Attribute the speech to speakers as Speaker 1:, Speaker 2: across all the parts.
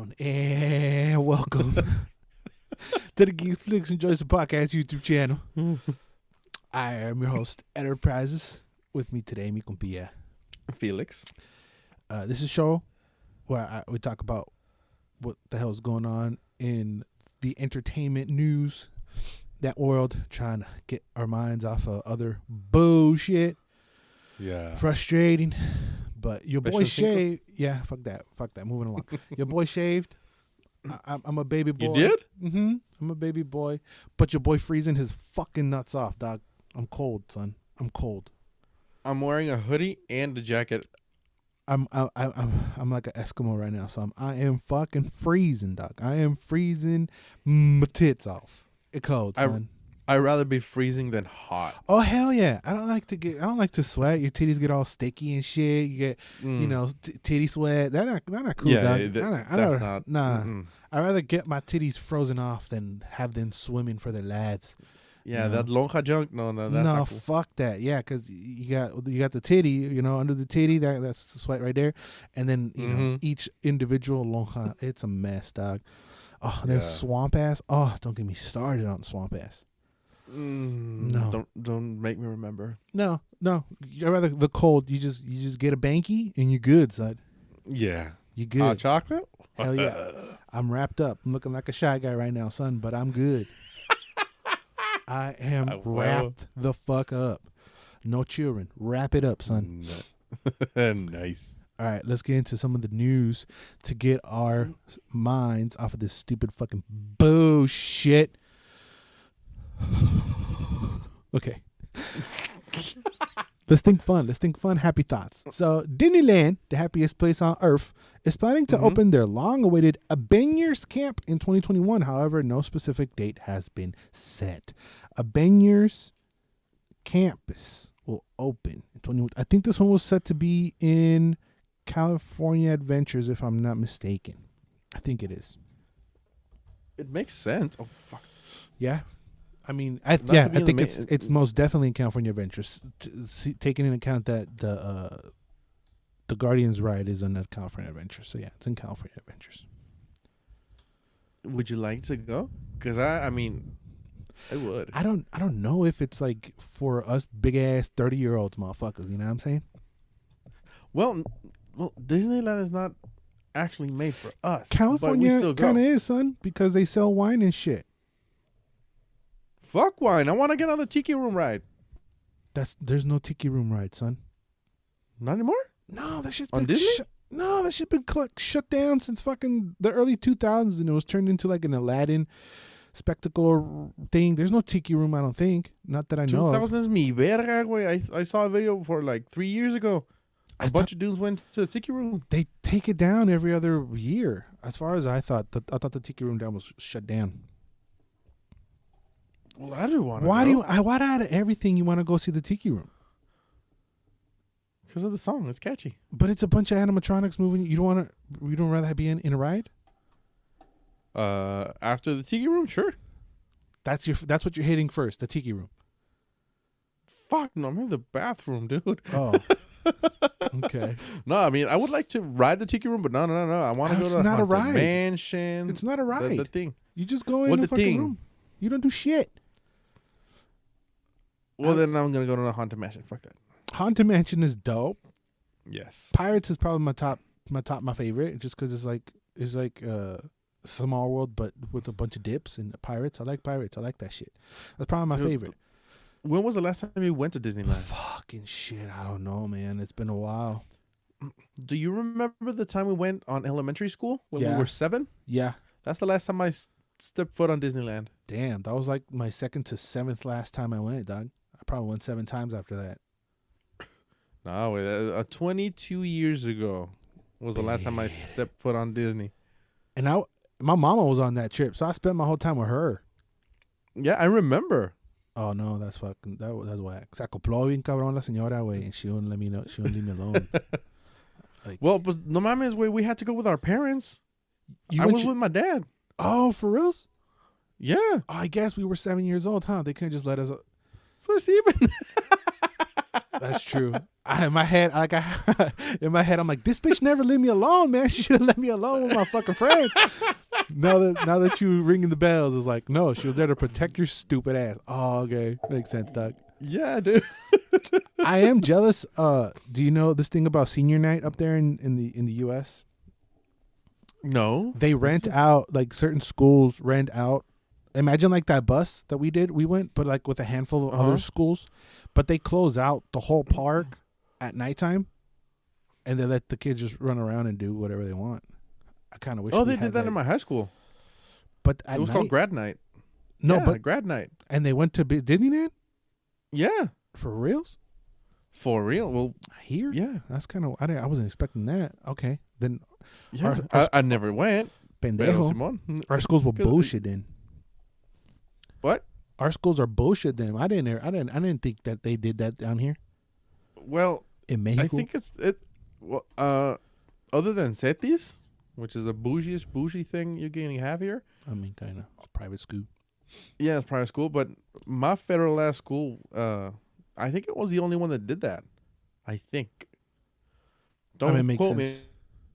Speaker 1: down, and welcome to the Geeks, Flicks, and Joysticks podcast YouTube channel. I am your host, Enterprises. With me today, mi compilla
Speaker 2: Felix.
Speaker 1: This is a show where we talk about what the hell is going on in the entertainment news, that world, trying to get our minds off of other bullshit.
Speaker 2: Yeah.
Speaker 1: Frustrating. But your boy
Speaker 2: Special Cinco?
Speaker 1: shaved. Yeah, fuck that. Moving along. Your boy shaved. I'm a baby boy.
Speaker 2: You did?
Speaker 1: Mm-hmm. I'm a baby boy. But your boy freezing his fucking nuts off, dog. I'm cold, son. I'm cold.
Speaker 2: I'm wearing a hoodie and a jacket.
Speaker 1: I'm like an Eskimo right now, so I am fucking freezing, dog. I am freezing my tits off. It's cold, son.
Speaker 2: I'd rather be freezing than hot.
Speaker 1: Oh hell yeah! I don't like to sweat. Your titties get all sticky and shit. You get titty sweat. That's not cool, dog.
Speaker 2: That's not.
Speaker 1: Nah. I'd rather get my titties frozen off than have them swimming for their lives.
Speaker 2: Yeah,
Speaker 1: No.
Speaker 2: that lonja junk. No, that's not cool.
Speaker 1: Fuck that. Yeah, because you got the titty, under the titty, that's the sweat right there, and then you know each individual lonja. It's a mess, dog. Oh, and then swamp ass. Oh, don't get me started on swamp ass. No,
Speaker 2: don't make me remember.
Speaker 1: No. I'd rather the cold. You just get a banky and you're good, son.
Speaker 2: Yeah,
Speaker 1: You good.
Speaker 2: Hot chocolate.
Speaker 1: Hell yeah. I'm wrapped up. I'm looking like a shy guy right now, son, but I'm good. I am wrapped the fuck up. No children. Wrap it up, son.
Speaker 2: Nice.
Speaker 1: All right, let's get into some of the news to get our minds off of this stupid fucking bullshit. Okay. Let's think fun. Happy thoughts. So Disneyland, the happiest place on earth, is planning to open their long-awaited Avengers camp in 2021. However, no specific date has been set. Avengers campus will open in 2021. I think this one was set to be in California Adventures, if I'm not mistaken. I think it is.
Speaker 2: It makes sense. Oh fuck.
Speaker 1: Yeah. I mean, I think it's most definitely in California Adventures, taking into account that the Guardians ride is in California Adventures. So yeah, it's in California Adventures.
Speaker 2: Would you like to go? Because I mean, I would.
Speaker 1: I don't know if it's like for us big ass 30-year-olds motherfuckers. You know what I'm saying?
Speaker 2: Well, Disneyland is not actually made for us.
Speaker 1: California kind of is, son, because they sell wine and shit.
Speaker 2: Fuck wine. I want to get on the tiki room ride.
Speaker 1: There's no tiki room ride, son.
Speaker 2: Not anymore?
Speaker 1: No, that shit's
Speaker 2: on
Speaker 1: been
Speaker 2: Disney?
Speaker 1: that shit's been shut down since fucking the early 2000s, and it was turned into like an Aladdin spectacle thing. There's no tiki room, I don't think. Not that I know of.
Speaker 2: 2000s mi verga, güey. I saw a video for like 3 years ago. A bunch of dudes went to the tiki room.
Speaker 1: They take it down every other year. As far as I thought, I thought the tiki room down was shut down.
Speaker 2: Well, I do want to.
Speaker 1: Why out of everything you want to go see the tiki room?
Speaker 2: Because of the song, it's catchy.
Speaker 1: But it's a bunch of animatronics moving. You don't rather be in a ride?
Speaker 2: After the tiki room, sure.
Speaker 1: That's what you're hitting first, the tiki room.
Speaker 2: Fuck no, I'm in the bathroom, dude.
Speaker 1: Oh. Okay.
Speaker 2: No, I mean I would like to ride the tiki room, but no. I want to go to the
Speaker 1: not a ride.
Speaker 2: mansion.
Speaker 1: It's not a ride.
Speaker 2: The thing.
Speaker 1: You just go in the fucking room. You don't do shit.
Speaker 2: Well, then I'm gonna go to the Haunted Mansion. Fuck that.
Speaker 1: Haunted Mansion is dope.
Speaker 2: Yes.
Speaker 1: Pirates is probably my favorite, just because it's like Small World, but with a bunch of dips and Pirates. I like Pirates. I like that shit. That's probably my favorite.
Speaker 2: When was the last time you went to Disneyland?
Speaker 1: Fucking shit, I don't know, man. It's been a while.
Speaker 2: Do you remember the time we went on elementary school when we were 7?
Speaker 1: Yeah.
Speaker 2: That's the last time I stepped foot on Disneyland.
Speaker 1: Damn, that was like my 2nd to 7th last time I went, dog. I probably went 7 times after that.
Speaker 2: No, wait, 22 years ago was the last time I stepped foot on Disney.
Speaker 1: And my mama was on that trip, so I spent my whole time with her.
Speaker 2: Yeah, I remember.
Speaker 1: Oh no, that's whack. Se acopló bien cabrón la señora, güey, and she wouldn't let me know. She wouldn't leave me alone.
Speaker 2: Well, but no mames, we had to go with our parents. I was with my dad.
Speaker 1: Oh, for reals?
Speaker 2: Yeah.
Speaker 1: Oh, I guess we were 7 years old, huh? They couldn't just let us.
Speaker 2: First even.
Speaker 1: That's true. In my head, I'm like, this bitch never leave me alone, man. She should have let me alone with my fucking friends. Now that you ringing the bells, it's like, no, she was there to protect your stupid ass. Oh, okay, makes sense, Doc.
Speaker 2: Yeah, dude.
Speaker 1: I am jealous. Do you know this thing about senior night up there in the U.S.?
Speaker 2: No,
Speaker 1: They rent out, like certain schools rent out. Imagine like that bus that we went, but like with a handful of other schools. But they close out the whole park at nighttime, and they let the kids just run around and do whatever they want. I kind of wish.
Speaker 2: They did that in my high school.
Speaker 1: But
Speaker 2: it was called grad night.
Speaker 1: No,
Speaker 2: yeah,
Speaker 1: but
Speaker 2: grad night.
Speaker 1: And they went to Disneyland.
Speaker 2: Yeah,
Speaker 1: for reals.
Speaker 2: For real? Well,
Speaker 1: here.
Speaker 2: Yeah,
Speaker 1: that's kind of. I wasn't expecting that. Okay, then.
Speaker 2: Yeah, I never went.
Speaker 1: Pendejo. Our schools were bullshit then.
Speaker 2: What?
Speaker 1: Our schools are bullshit then. I didn't think that they did that down here.
Speaker 2: Well,
Speaker 1: in Mexico,
Speaker 2: I think other than CETIS, which is a bougie thing you can have here.
Speaker 1: I mean, kind of. It's private school.
Speaker 2: Yeah, it's private school, but my federal ass school, I think it was the only one that did that. I think. Don't quote me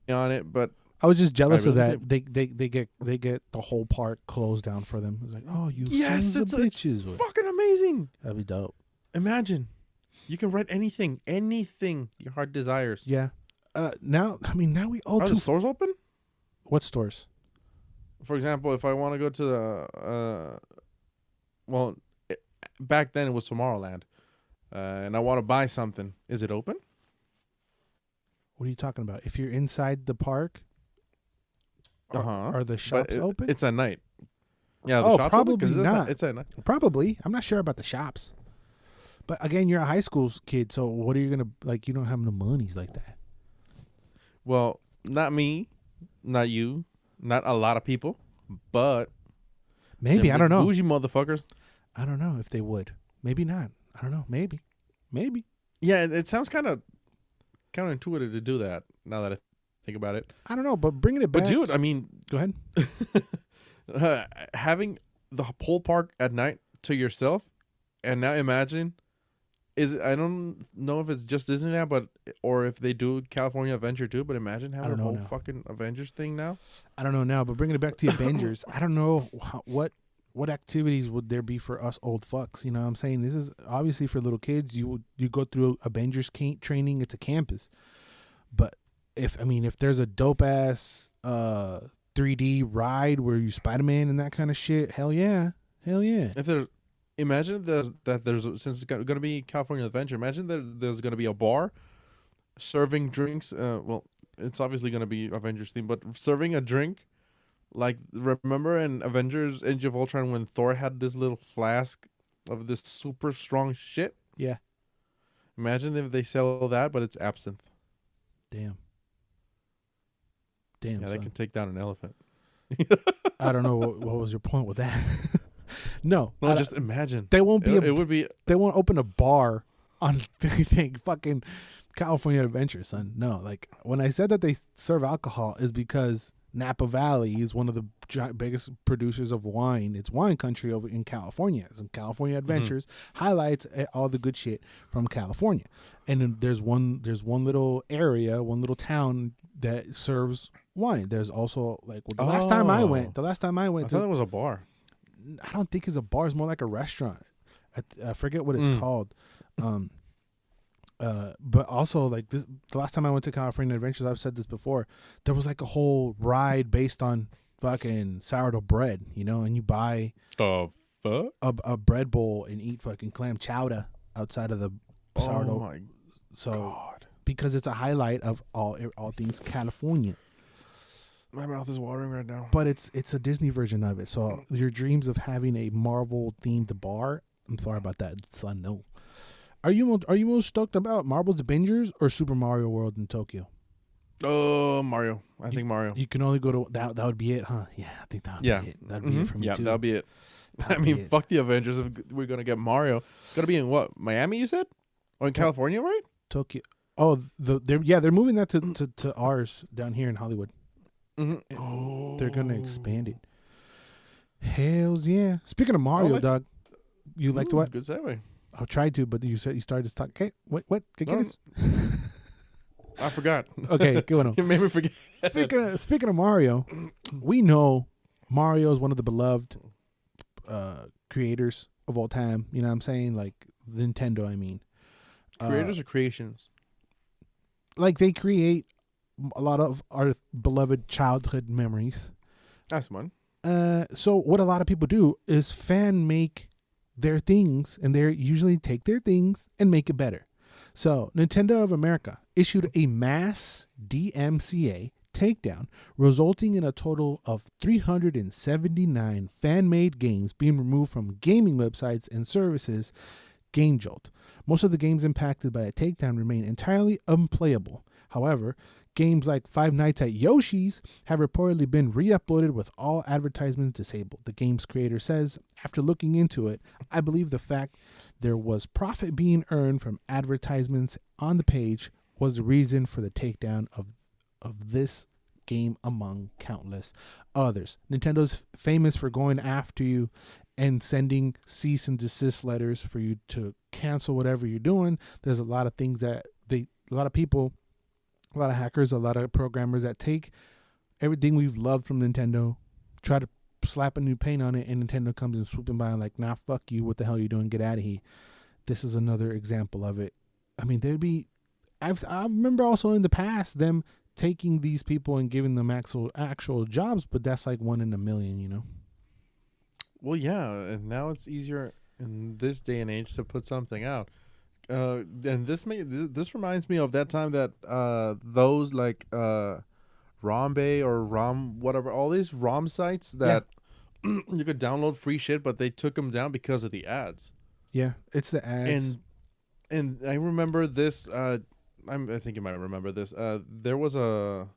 Speaker 2: on it, but
Speaker 1: I was just jealous of that. They get the whole park closed down for them. It's like, oh, you sons of bitches.
Speaker 2: It's fucking amazing.
Speaker 1: That'd be dope.
Speaker 2: Imagine, you can write anything your heart desires.
Speaker 1: Yeah. Now we all
Speaker 2: are the stores open?
Speaker 1: What stores?
Speaker 2: For example, if I want to go to the, back then it was Tomorrowland, and I want to buy something, is it open?
Speaker 1: What are you talking about? If you're inside the park, are the shops open?
Speaker 2: It's at night. Yeah, the shops
Speaker 1: probably
Speaker 2: open
Speaker 1: not.
Speaker 2: It's at night.
Speaker 1: Probably. I'm not sure about the shops. But again, you're a high school kid, so what are you gonna like? You don't have no monies like that.
Speaker 2: Well, not me, not you, not a lot of people, but
Speaker 1: maybe I don't know.
Speaker 2: Bougie motherfuckers.
Speaker 1: I don't know if they would. Maybe not. I don't know. Maybe.
Speaker 2: Yeah, it sounds kind of counterintuitive to do that. Now that I think about it,
Speaker 1: I don't know, but bringing it back.
Speaker 2: But dude, I mean,
Speaker 1: go ahead.
Speaker 2: Having the whole park at night to yourself, and now imagine, I don't know if it's just Disneyland, or if they do California Adventure too. But imagine having a whole fucking Avengers thing now.
Speaker 1: I don't know now, but bringing it back to the Avengers, I don't know what activities would there be for us old fucks? You know what I'm saying? This is obviously for little kids. You go through Avengers training. It's a campus. But if there's a dope ass 3D ride where you Spider-Man and that kind of shit, hell yeah.
Speaker 2: If there's, imagine there's since it's going to be California Adventure, imagine there's going to be a bar serving drinks. It's obviously going to be Avengers theme, but serving a drink. Like, remember in Avengers Age of Ultron when Thor had this little flask of this super strong shit?
Speaker 1: Yeah.
Speaker 2: Imagine if they sell that, but it's absinthe.
Speaker 1: Damn.
Speaker 2: Yeah, son. They can take down an elephant.
Speaker 1: I don't know what was your point with that. No,
Speaker 2: just imagine.
Speaker 1: They won't be.
Speaker 2: It would be.
Speaker 1: They won't open a bar on anything fucking California Adventure, son. No, like when I said that they serve alcohol is because Napa Valley is one of the biggest producers of wine. It's wine country over in California. So California Adventures highlights all the good shit from California. And then there's one little area, one little town that serves wine. There's also like the last time I went,
Speaker 2: I thought it was a bar.
Speaker 1: I don't think it's a bar. It's more like a restaurant. I forget what it's called. But also like this, the last time I went to California Adventures, I've said this before, there was like a whole ride based on fucking sourdough bread, and you buy a bread bowl and eat fucking clam chowder outside of the sourdough.
Speaker 2: Oh my God.
Speaker 1: Because it's a highlight of all things California.
Speaker 2: My mouth is watering right now.
Speaker 1: But it's a Disney version of it. So your dreams of having a Marvel themed bar, I'm sorry about that, son. No. Are you most stoked about Marvel's Avengers or Super Mario World in Tokyo?
Speaker 2: Oh, Mario. I think Mario.
Speaker 1: You can only go to that. That would be it, huh? Yeah, I think that would be it. That'd be it for me too.
Speaker 2: Yeah, that'll be it. Fuck the Avengers. If we're gonna get Mario, it's gonna be in what? Miami, you said, or in California, right?
Speaker 1: Tokyo. Oh, they're moving that to ours down here in Hollywood.
Speaker 2: Mm-hmm. Oh,
Speaker 1: they're gonna expand it. Hells yeah! Speaking of Mario, dog, you liked what?
Speaker 2: Good segue.
Speaker 1: I tried to, but you said you started to talk. Hey, what? ¿Qué
Speaker 2: No,
Speaker 1: quieres?
Speaker 2: I forgot.
Speaker 1: Okay, qué bueno.
Speaker 2: You made me forget.
Speaker 1: Speaking of Mario, we know Mario is one of the beloved creators of all time. You know what I'm saying? Like Nintendo, I mean.
Speaker 2: Creators or creations?
Speaker 1: Like they create a lot of our beloved childhood memories.
Speaker 2: That's one.
Speaker 1: So what a lot of people do is fan make their things, and they usually take their things and make it better. So Nintendo of America issued a mass DMCA takedown, resulting in a total of 379 fan-made games being removed from gaming websites and services. Game Jolt. Most of the games impacted by a takedown remain entirely unplayable. However, games like Five Nights at Yoshi's have reportedly been re-uploaded with all advertisements disabled. The game's creator says, after looking into it, I believe the fact there was profit being earned from advertisements on the page was the reason for the takedown of this game among countless others. Nintendo's famous for going after you and sending cease and desist letters for you to cancel whatever you're doing. There's a lot of things that a lot of people, a lot of hackers, a lot of programmers that take everything we've loved from Nintendo, try to slap a new paint on it, and Nintendo comes and swooping by and like, nah, fuck you. What the hell are you doing? Get out of here. This is another example of it. I mean, I remember also in the past them taking these people and giving them actual jobs, but that's like 1 in a million, you know?
Speaker 2: Well, yeah, and now it's easier in this day and age to put something out. And this reminds me of that time that those like Rombay or Rom whatever, all these Rom sites that you could download free shit, but they took them down because of the ads.
Speaker 1: Yeah, it's the ads.
Speaker 2: And I remember this. I think you might remember this. There was a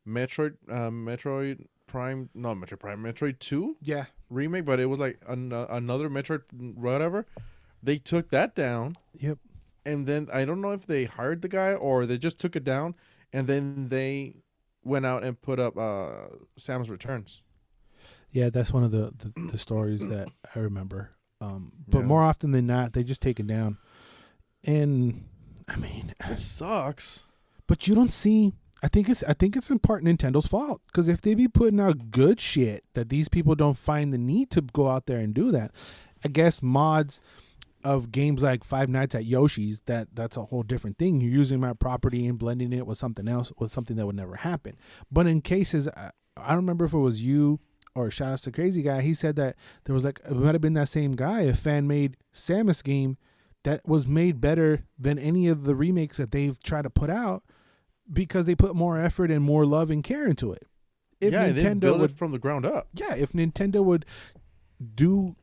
Speaker 2: Metroid Prime, not Metroid Prime, Metroid 2 remake, but it was like another Metroid whatever. They took that down.
Speaker 1: Yep.
Speaker 2: And then I don't know if they hired the guy or they just took it down, and then they went out and put up Sam's Returns.
Speaker 1: Yeah, that's one of the stories that I remember. But more often than not, they just take it down. And I mean,
Speaker 2: it sucks.
Speaker 1: But you don't see. I think it's in part Nintendo's fault, because if they be putting out good shit that these people don't find the need to go out there and do that, I guess mods of games like Five Nights at Yoshi's, that's a whole different thing. You're using my property and blending it with something else, with something that would never happen. But in cases, I don't remember if it was you or shout out to Crazy Guy, he said that there was like, it might have been that same guy, a fan made Samus game that was made better than any of the remakes that they've tried to put out, because they put more effort and more love and care into it. If
Speaker 2: Nintendo they built it from the ground up.
Speaker 1: Yeah, if Nintendo would do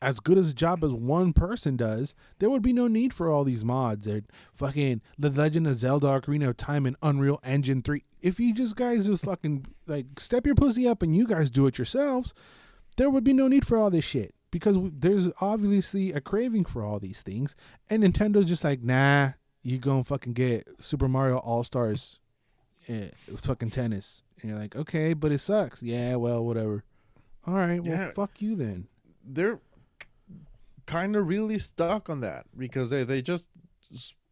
Speaker 1: as good as a job as one person does, there would be no need for all these mods and fucking The Legend of Zelda Ocarina of Time and Unreal Engine 3. If you just guys just fucking like step your pussy up and you guys do it yourselves, there would be no need for all this shit, because there's obviously a craving for all these things, and Nintendo's just like, nah, you gonna fucking get Super Mario All-Stars fucking tennis. And you're like, okay, but it sucks. Yeah, well, whatever. All right, well, fuck you then.
Speaker 2: They're kind of really stuck on that, because they just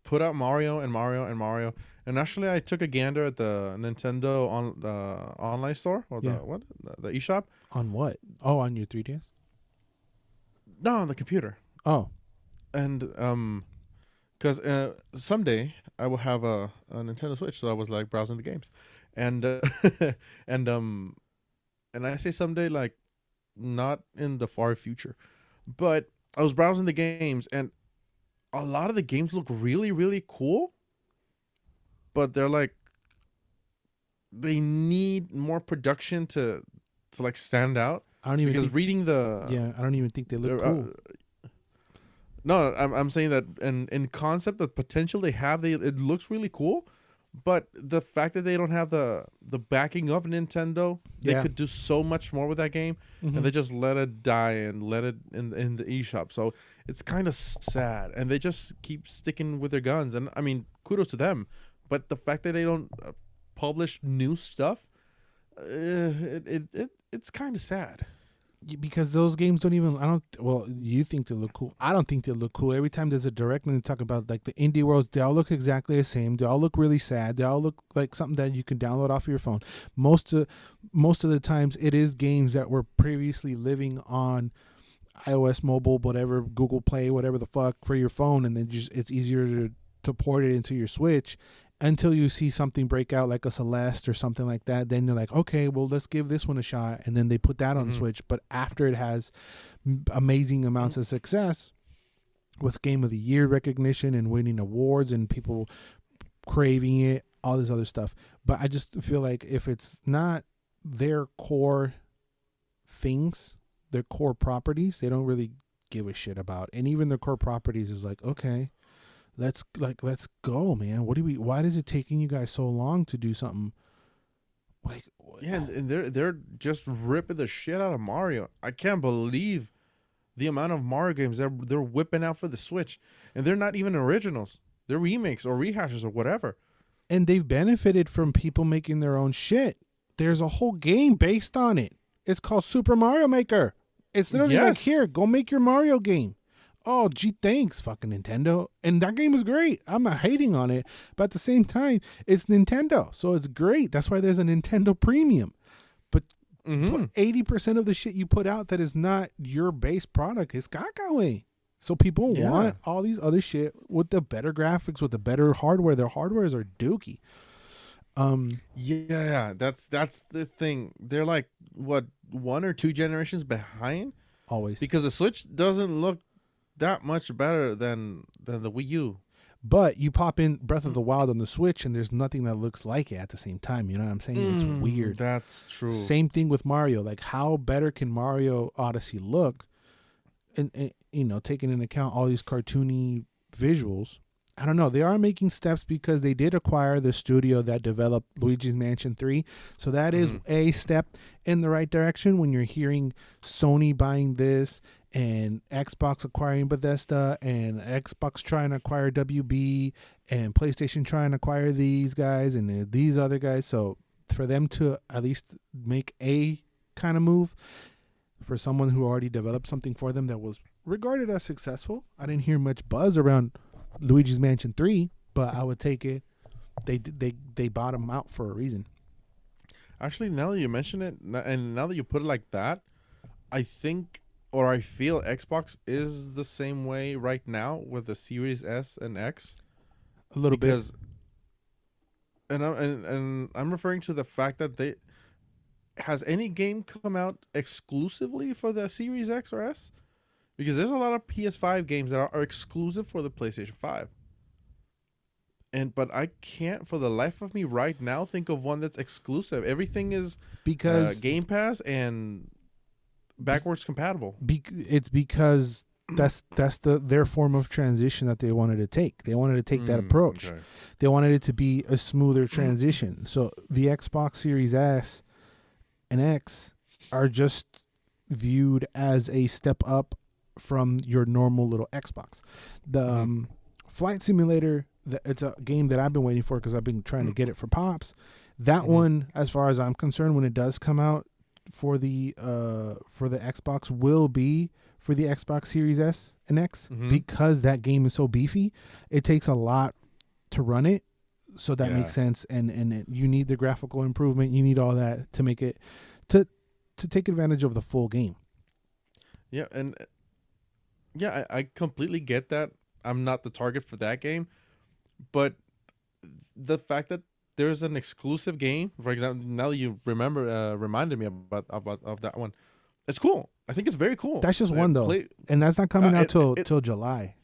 Speaker 2: put out Mario and Mario and Mario. And actually, I took a gander at the Nintendo online store, or the eShop.
Speaker 1: On what? Oh, on your 3DS?
Speaker 2: No, on the computer.
Speaker 1: Oh.
Speaker 2: And because someday I will have a Nintendo Switch, so I was like browsing the games, and and I say someday, like not in the far future, but I was browsing the games, and a lot of the games look really, really cool, but they're like, they need more production to like stand out.
Speaker 1: I don't even
Speaker 2: reading the
Speaker 1: I don't even think they look cool.
Speaker 2: No, I'm saying that in concept, the potential they have, it looks really cool, but the fact that they don't have the backing of Nintendo, they could do so much more with that game, and they just let it die and let it in the eShop. So it's kind of sad, and they just keep sticking with their guns. And I mean, kudos to them, but the fact that they don't publish new stuff, it's kind of sad.
Speaker 1: because those games don't even. I don't. Well, you think they look cool. I don't think they look cool. Every time there's a direct and they talk about like the indie worlds, they all look exactly the same. They all look really sad. They all look like something that you can download off of your phone. Most of the times, it is games that were previously living on iOS mobile, whatever, Google Play, whatever the fuck for your phone, and then just it's easier to port it into your Switch. Until you see something break out like a Celeste or something like that, then you're like, okay, well, let's give this one a shot, and then they put that on Switch. But after it has amazing amounts of success with Game of the Year recognition and winning awards and people craving it, all this other stuff. But I just feel like if it's not their core things, their core properties, they don't really give a shit about. And even their core properties is like, okay, let's go, man. Why is it taking you guys so long to do something? Like,
Speaker 2: yeah, and they're just ripping the shit out of Mario. I can't believe the amount of Mario games they're whipping out for the Switch, and they're not even originals. They're remakes or rehashes or whatever.
Speaker 1: And they've benefited from people making their own shit. There's a whole game based on it. It's called Super Mario Maker. It's literally like, here, go make your Mario game. Oh, gee, thanks, fucking Nintendo. And that game is great. I'm not hating on it. But at the same time, it's Nintendo. So it's great. That's why there's a Nintendo Premium. But 80% of the shit you put out that is not your base product is caca. So people want all these other shit with the better graphics, with the better hardware. Their hardwares are dookie.
Speaker 2: Yeah, that's the thing. They're like, what, 1 or 2 generations behind?
Speaker 1: Always.
Speaker 2: Because the Switch doesn't look that much better than the Wii U.
Speaker 1: But you pop in Breath of the Wild on the Switch and there's nothing that looks like it at the same time. You know what I'm saying? It's weird.
Speaker 2: That's true.
Speaker 1: Same thing with Mario. Like, how better can Mario Odyssey look? And you know, taking into account all these cartoony visuals. I don't know. They are making steps because they did acquire the studio that developed Luigi's Mansion 3. So that is a step in the right direction when you're hearing Sony buying this and Xbox acquiring Bethesda and Xbox trying to acquire WB and PlayStation trying to acquire these guys and these other guys. So for them to at least make a kind of move for someone who already developed something for them that was regarded as successful. I didn't hear much buzz around Luigi's Mansion 3, but I would take it. They bought them out for a reason.
Speaker 2: Actually, now that you mention it, and now that you put it like that, I think, or I feel Xbox is the same way right now with the Series S and X.
Speaker 1: A little bit.
Speaker 2: And I'm referring to the fact that has any game come out exclusively for the Series X or S? Because there's a lot of PS5 games that are exclusive for the PlayStation 5. But I can't for the life of me right now think of one that's exclusive. Everything is
Speaker 1: because
Speaker 2: Game Pass and backwards compatible.
Speaker 1: It's because that's their form of transition that they wanted to take. They wanted to take that approach.
Speaker 2: Okay.
Speaker 1: They wanted it to be a smoother transition. So the Xbox Series S and X are just viewed as a step up from your normal little Xbox. The Flight Simulator, it's a game that I've been waiting for because I've been trying to get it for Pops. That one, as far as I'm concerned, when it does come out for the Xbox, will be for the Xbox Series S and X because that game is so beefy. It takes a lot to run it, so that makes sense. And you need the graphical improvement. You need all that to make it to take advantage of the full game.
Speaker 2: Yeah, and I completely get that. I'm not the target for that game, but the fact that there's an exclusive game, for example, now that you reminded me about that one, it's cool. I think it's very cool.
Speaker 1: That's just one though, and that's not coming out till July.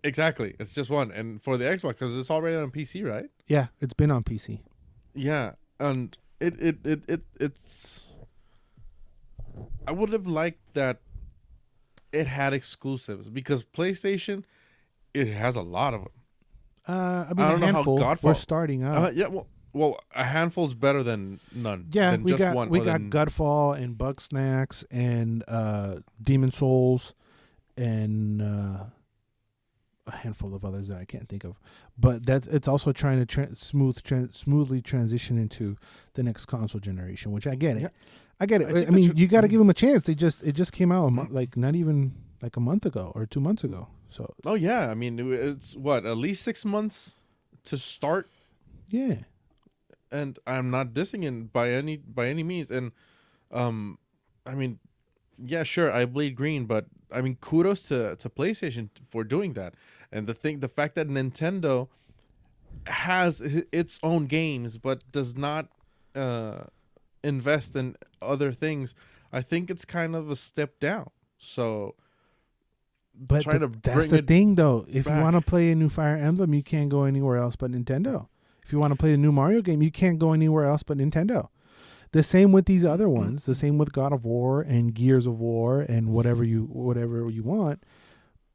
Speaker 2: Exactly, it's just one, and for the Xbox because it's already on PC, right?
Speaker 1: Yeah, it's been on PC.
Speaker 2: Yeah, and it's. I would have liked that it had exclusives because PlayStation, it has a lot of them.
Speaker 1: I mean, a handful. We're starting out.
Speaker 2: Well, a handful's better than none.
Speaker 1: Yeah,
Speaker 2: than
Speaker 1: we
Speaker 2: just
Speaker 1: got
Speaker 2: one,
Speaker 1: Godfall and Bugsnax and Demon Souls and a handful of others that I can't think of. But it's also trying to smoothly transition into the next console generation, which I get it.
Speaker 2: Yeah.
Speaker 1: I get it. I mean, you got to give them a chance. It just came out not even like a month ago or 2 months ago. So.
Speaker 2: Oh yeah, I mean it's what, at least 6 months to start.
Speaker 1: Yeah.
Speaker 2: And I'm not dissing it by any means. And I mean, yeah, sure, I bleed green, but I mean, kudos to PlayStation for doing that. And the fact that Nintendo has its own games but does not invest in other things, I think it's kind of a step down. So,
Speaker 1: but that's the thing, though. If you want to play a new Fire Emblem, you can't go anywhere else but Nintendo. If you want to play the new Mario game, you can't go anywhere else but Nintendo. The same with these other ones. The same with God of War and Gears of War and whatever you want.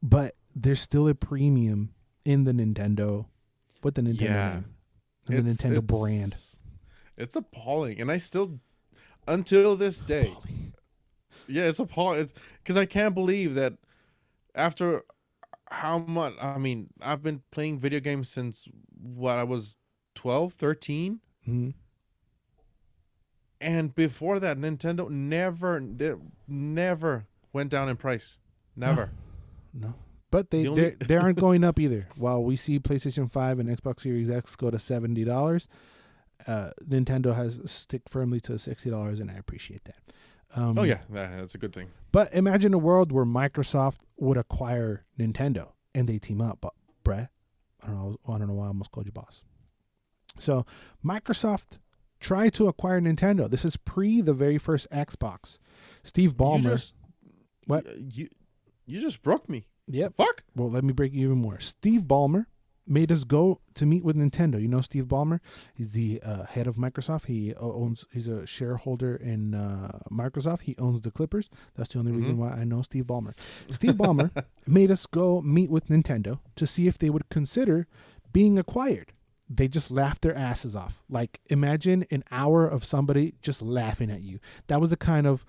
Speaker 1: But there's still a premium in the Nintendo, with the Nintendo name, and the Nintendo brand.
Speaker 2: It's appalling, and I still, until this day, it's appalling. Because I can't believe that after how much. I mean, I've been playing video games since I was 12, 13.
Speaker 1: Mm-hmm.
Speaker 2: And before that, Nintendo never went down in price. Never.
Speaker 1: No. But they aren't going up either. While we see PlayStation 5 and Xbox Series X go to $70, Nintendo has stick firmly to $60, and I appreciate that.
Speaker 2: Oh yeah, that's a good thing.
Speaker 1: But imagine a world where Microsoft would acquire Nintendo and they team up. But Brett, I don't know why I almost called you boss. So Microsoft tried to acquire Nintendo. This is pre the very first Xbox. Steve Ballmer. What?
Speaker 2: You just broke me.
Speaker 1: Yep.
Speaker 2: Fuck.
Speaker 1: Well, let me break you even more. Steve Ballmer made us go to meet with Nintendo. You know Steve Ballmer? He's the head of Microsoft. He's a shareholder in Microsoft. He owns the Clippers. That's the only reason why I know Steve Ballmer. Steve Ballmer made us go meet with Nintendo to see if they would consider being acquired. They just laughed their asses off. Like, imagine an hour of somebody just laughing at you. That was the kind of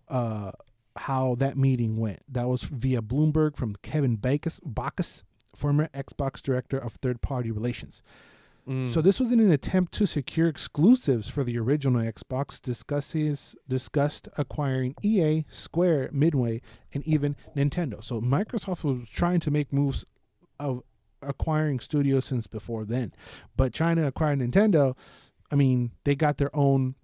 Speaker 1: how that meeting went. That was via Bloomberg from Kevin Backus, former Xbox director of third-party relations. So this was in an attempt to secure exclusives for the original Xbox. Discussed acquiring EA, Square, Midway, and even Nintendo. So Microsoft was trying to make moves of acquiring studios since before then, but trying to acquire Nintendo, I mean, they got their own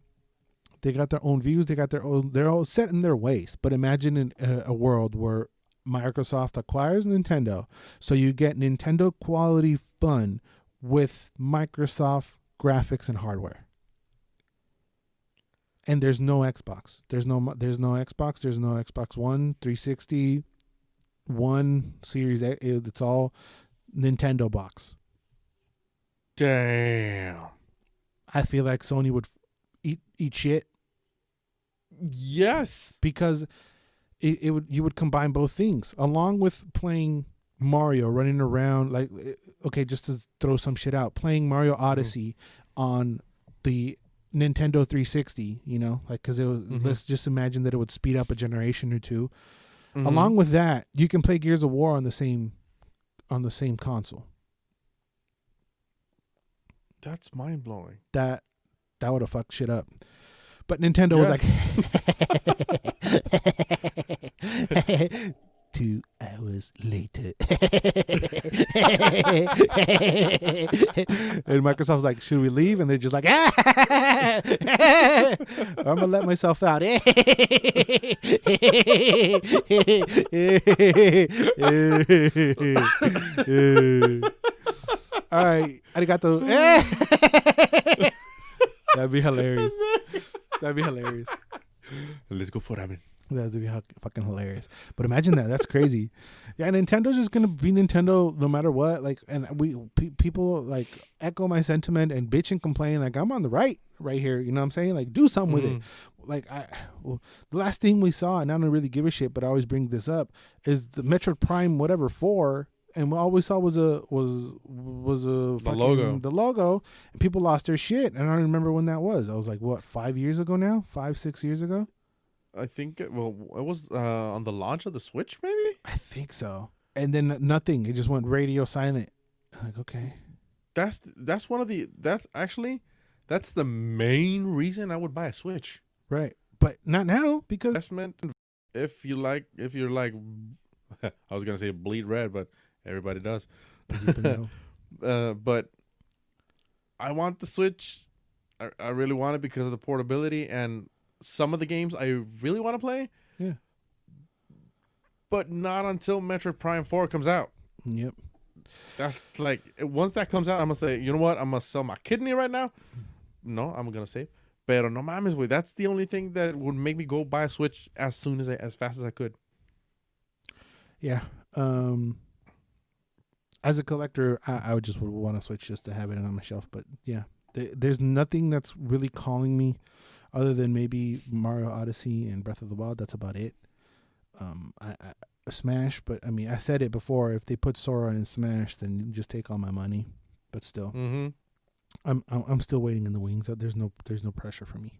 Speaker 1: views, they're all set in their ways. But imagine a world where Microsoft acquires Nintendo, so you get Nintendo quality fun with Microsoft graphics and hardware. And there's no Xbox. There's no Xbox. There's no Xbox One, 360, One, Series X. It's all Nintendo box.
Speaker 2: Damn.
Speaker 1: I feel like Sony would eat shit.
Speaker 2: Yes,
Speaker 1: because you would combine both things along with playing Mario, running around like, okay, just to throw some shit out, playing Mario Odyssey on the Nintendo 360. You know, like, because it was. Let's just imagine that it would speed up a generation or two. Along with that, you can play Gears of War on the same console.
Speaker 2: That's mind blowing.
Speaker 1: That would have fucked shit up. But Nintendo was like 2 hours later. And Microsoft's like, should we leave? And they're just like, I'm gonna let myself out. All right, arigato. That'd be hilarious.
Speaker 2: Let's go for ramen.
Speaker 1: That'd be fucking hilarious. But imagine that. That's crazy. Yeah, Nintendo's just gonna be Nintendo no matter what. Like, and people like echo my sentiment and bitch and complain. Like, I'm on the right here. You know what I'm saying? Like, do something with it. Like, the last thing we saw, and I don't really give a shit, but I always bring this up, is the Metroid Prime 4. And all we saw was the logo, and people lost their shit. And I don't remember when that was. I was like, what, 5 years ago now? 5-6 years ago?
Speaker 2: I think it was on the launch of the Switch, maybe.
Speaker 1: I think so. and then nothing. It just went radio silent. I'm like, okay.
Speaker 2: That's the main reason I would buy a Switch.
Speaker 1: Right. But not now because
Speaker 2: Investment. If you're like, I was gonna say bleed red, but everybody does. But I want the Switch. I really want it because of the portability and some of the games I really want to play.
Speaker 1: Yeah.
Speaker 2: But not until Metroid Prime 4 comes out.
Speaker 1: Yep.
Speaker 2: That's like, once that comes out, I'm gonna say, you know what? I'm gonna sell my kidney right now. No, I'm gonna save. Pero no mames, güey. That's the only thing that would make me go buy a Switch as fast as I could.
Speaker 1: Yeah. As a collector, I would want to Switch just to have it on my shelf. But yeah, there's nothing that's really calling me other than maybe Mario Odyssey and Breath of the Wild. That's about it. I Smash, but I mean, I said it before. If they put Sora in Smash, then you just take all my money. But still, I'm still waiting in the wings. There's no pressure for me.